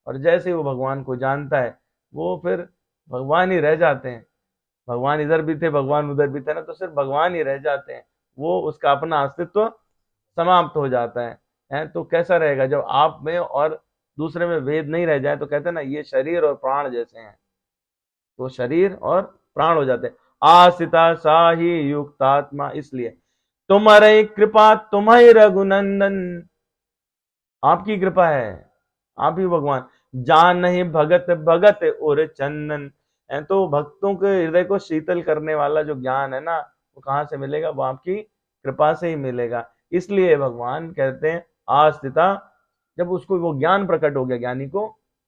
और जैसे वो भगवान को जानता है वो फिर भगवान ही रह जाते हैं। भगवान इधर भी थे भगवान उधर भी थे ना, तो सिर्फ भगवान ही रह जाते हैं। वो उसका अपना अस्तित्व समाप्त हो जाता है। तो कैसा रहेगा जब आप में और दूसरे में भेद नहीं रह जाए? तो कहते हैं ना ये शरीर और प्राण जैसे हैं, तो शरीर और प्राण हो जाते हैं। आसिता साही युक्तात्मा, इसलिए तुम्हारी कृपा तुम्हारी रघुनंदन, आपकी कृपा है, आप ही भगवान। जान नहीं भगत भगत और चंदन, तो भक्तों के हृदय को शीतल करने वाला जो ज्ञान है ना, वो कहाँ से मिलेगा? वो आपकी कृपा से ही मिलेगा। इसलिए भगवान कहते हैं आस्थिता, जब उसको वो ज्ञान प्रकट हो गया, ज्ञानी को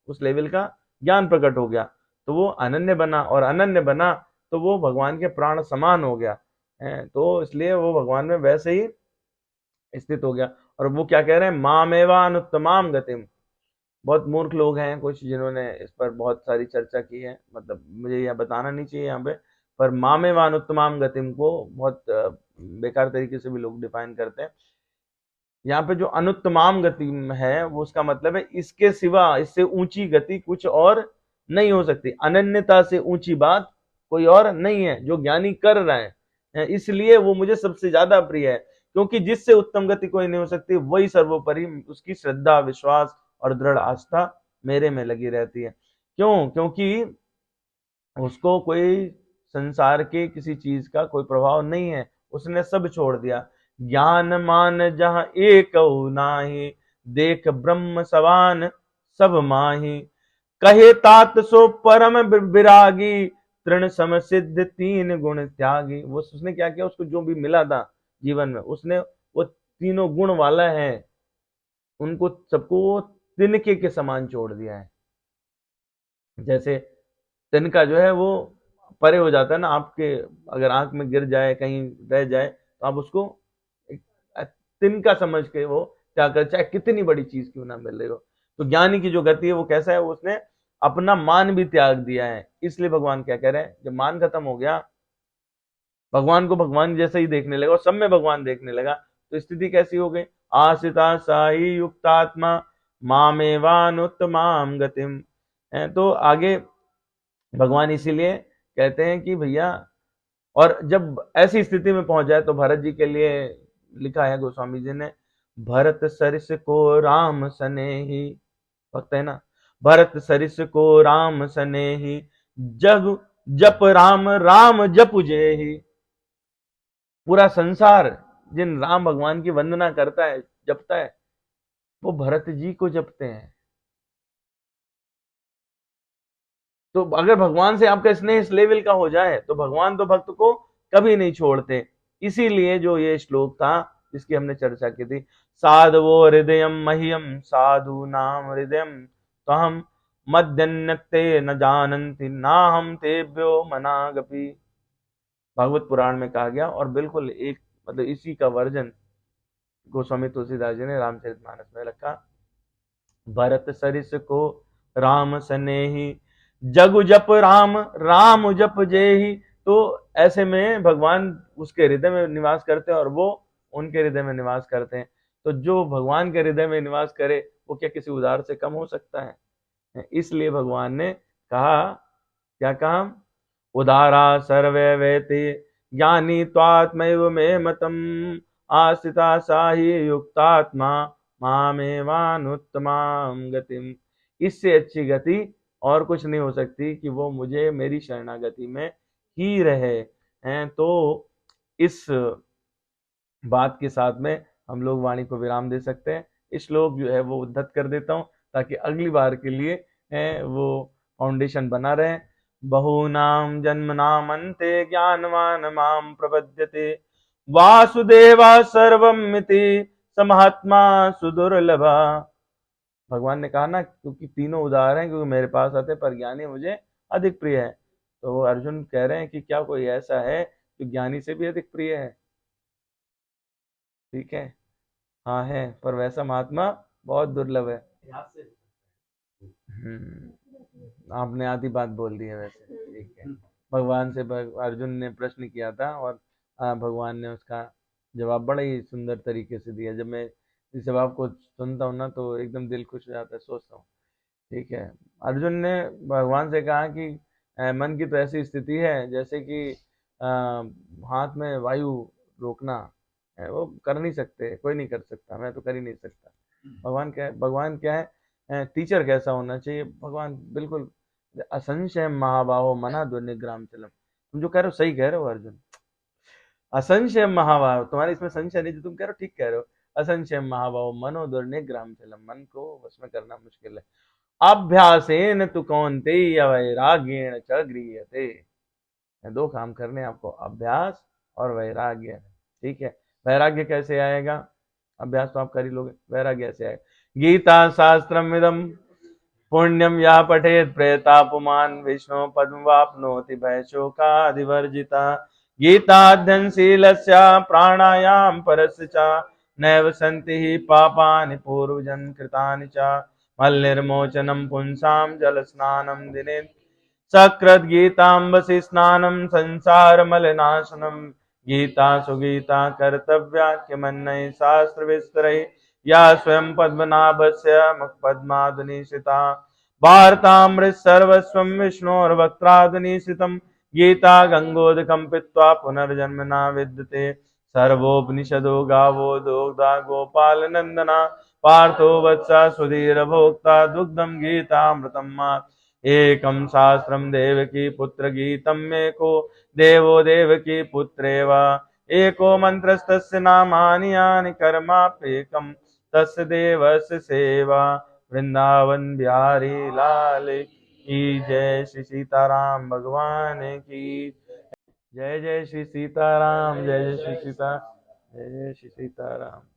उस लेवल का ज्ञान प्रकट हो गया, तो वो अनन्य बना, और अनन्य बना तो वो भगवान के प्राण समान हो गया है। तो इसलिए वो भगवान में वैसे ही स्थित हो गया। और वो क्या कह रहे हैं? मामेवानुत्तमाम गतिम। बहुत मूर्ख लोग हैं कुछ जिन्होंने इस पर बहुत सारी चर्चा की है, मतलब मुझे यह बताना नहीं चाहिए यहाँ पे, पर मामेवानुत्तमाम गतिम को बहुत बेकार तरीके से भी लोग डिफाइन करते हैं। यहाँ पे जो अनुत्तमाम गति है वो उसका मतलब है इसके सिवा, इससे ऊंची गति कुछ और नहीं हो सकती। अनन्यता से ऊंची बात कोई और नहीं है जो ज्ञानी कर रहा है। इसलिए वो मुझे सबसे ज्यादा प्रिय है, क्योंकि जिससे उत्तम गति कोई नहीं हो सकती, वही सर्वोपरि उसकी श्रद्धा विश्वास और दृढ़ आस्था मेरे में लगी रहती है। क्यों? क्योंकि उसको कोई संसार के किसी चीज का कोई प्रभाव नहीं है, उसने सब छोड़ दिया। ज्ञान मान जहां एक नाही, देख ब्रह्म सवान सब माही। कहे तात सो परम विरागी, तृण सम सिद्ध तीन गुण त्यागी। वो उसने क्या किया? उसको जो भी मिला था जीवन में, उसने वो तीनों गुण वाला है उनको सबको वो तिनके के समान छोड़ दिया है। जैसे तिनका जो है वो परे हो जाता है ना आपके, अगर आंख में गिर जाए कहीं रह जाए तो आप उसको एक तिनका समझ के वो क्या कर, चाहे कितनी बड़ी चीज क्यों ना मिल रही हो। तो ज्ञानी की जो गति है वो कैसा है? उसने अपना मान भी त्याग दिया है। इसलिए भगवान क्या कह रहे हैं? जब मान खत्म हो गया, भगवान को भगवान जैसे ही देखने लगा और सब में भगवान देखने लगा, तो स्थिति कैसी हो गई? आसिता साई युक्तात्मा मामेवानुत्तमाम गतिम। तो आगे भगवान इसीलिए कहते हैं कि भैया, और जब ऐसी स्थिति में पहुंच जाए तो भरत जी के लिए लिखा है गोस्वामी जी ने, भरत सरिस को राम सने ही, भक्त है ना, भरत सरिस को राम सने ही, जग जप राम राम जप जे ही। पूरा संसार जिन राम भगवान की वंदना करता है, जपता है, वो भरत जी को जपते हैं। तो अगर भगवान से आपका स्नेह इस लेवल का हो जाए तो भगवान तो भक्त को कभी नहीं छोड़ते। इसीलिए जो ये श्लोक था जिसकी हमने चर्चा की थी, साधवो हृदय मह्यम साधु नाम हृदय, तो हम मध्यन्यते न जानन्ति ना हम तेभ्यो मनागपि। भागवत पुराण में कहा गया, और बिल्कुल एक मतलब इसी का वर्जन गोस्वामी तुलसीदास जी ने रामचरितमानस में रखा। भरत सरिस को राम सनेही जगु जप राम, राम जप जेही। तो ऐसे में भगवान उसके हृदय में निवास करते हैं और वो उनके हृदय में निवास करते हैं। तो जो भगवान के हृदय में निवास करे वो क्या किसी उदार से कम हो सकता है? इसलिए भगवान ने कहा, क्या कहा? उदारा सर्वे वेति ज्ञानी त्वात्मैव मे मतम, आस्थिता साहि युक्तात्मा मामेवानुत्तमां गतिम। इससे अच्छी गति और कुछ नहीं हो सकती कि वो मुझे मेरी शरणागति में ही रहे हैं। तो इस बात के साथ में हम लोग वाणी को विराम दे सकते हैं। इस श्लोक जो है वो उद्धत कर देता हूँ ताकि अगली बार के लिए वो फाउंडेशन बना रहे। बहूनां जन्मनामन्ते ज्ञानवान् मां प्रपद्यते, वासुदेवा सर्वमिति स महात्मा सुदुर्लभा। भगवान ने कहा ना, क्योंकि तीनों उदाहरण हैं, क्योंकि मेरे पास आते पर ज्ञानी मुझे अधिक प्रिय है। तो अर्जुन कह रहे हैं कि क्या कोई ऐसा है जो ज्ञानी से भी अधिक प्रिय है? ठीक है, हाँ है, पर वैसा महात्मा बहुत दुर्लभ है। आपने आधी बात बोल दी है वैसे। ठीक है, भगवान से अर्जुन ने प्रश्न किया था और भगवान ने उसका जवाब बड़े ही सुंदर तरीके से दिया। जब मैं इस जवाब को सुनता हूँ ना तो एकदम दिल खुश हो जाता है, सोचता हूँ। ठीक है, अर्जुन ने भगवान से कहा कि मन की तो ऐसी स्थिति है जैसे कि हाथ में वायु रोकना है, वो कर नहीं सकते, कोई नहीं कर सकता, मैं तो कर ही नहीं सकता। भगवान क्या है, टीचर कैसा होना चाहिए? भगवान बिल्कुल असंशय महाबाहो मना दुर्निग्राम चलम। तुम जो कह रहे हो सही कह रहे हो अर्जुन। असंशय महाबाहो, तुम्हारे इसमें संशय नहीं, जो तुम कह रहे हो ठीक कह रहे हो। असंशय महाबाहो मनो दुर्निग्राम चलम, मन को वश में करना मुश्किल है। अभ्यासेन तु कौन्तेय वैराग्येण च गृह्यते। दो काम करने आपको, अभ्यास और वैराग्य। ठीक है, वैराग्य कैसे आएगा? अभ्यास तो आप कर ही लोगे, वैराग्य कैसे आएगा? गीता शास्त्रम इदम पुण्यम या पठेत प्रेता पुमान विष्णु पद्मवाप्नोति भय शोकादिवर्जिता। गीताध्ययनशीलस्य प्राणायाम परस्य च नैव सन्ति हि पापानि पूर्वजन्म कृतानि च मलनिर्मोचनं पुंसां जलस्नानं दिने सकृद् गीताम्बसि स्नानं संसारमलनाशनं। गीता सुगीता कर्तव्या किमन्यै शास्त्रविस्तरैः या स्वयं पद्मनाभस्य मुखपद्मादुनिश्रिता। वार्तामृत सर्वस्वं विष्णोर्वक्त्रादुनिश्रितं। गीता गंगोदकं पीत्वा पुनर्जन्म न विद्यते। सर्वोपनिषदो गावो दोग्धा गोपालनंदना। पार्थो वत्स सुधीर भोक्ता दुग्धं गीतामृतं मात्। एकं शास्त्रं देवकी पुत्र गीतं मे को देवो देवकी पुत्रेव। एको मंत्रस्तस्य नामानि यानि कर्माप्येकं तस्य देवस्य सेवा। वृंदावन बिहारी लाल की जय। श्री सीताराम भगवान की जय। जय श्री सीताराम, जय जय श्री सीता, जय जय श्री सीताराम।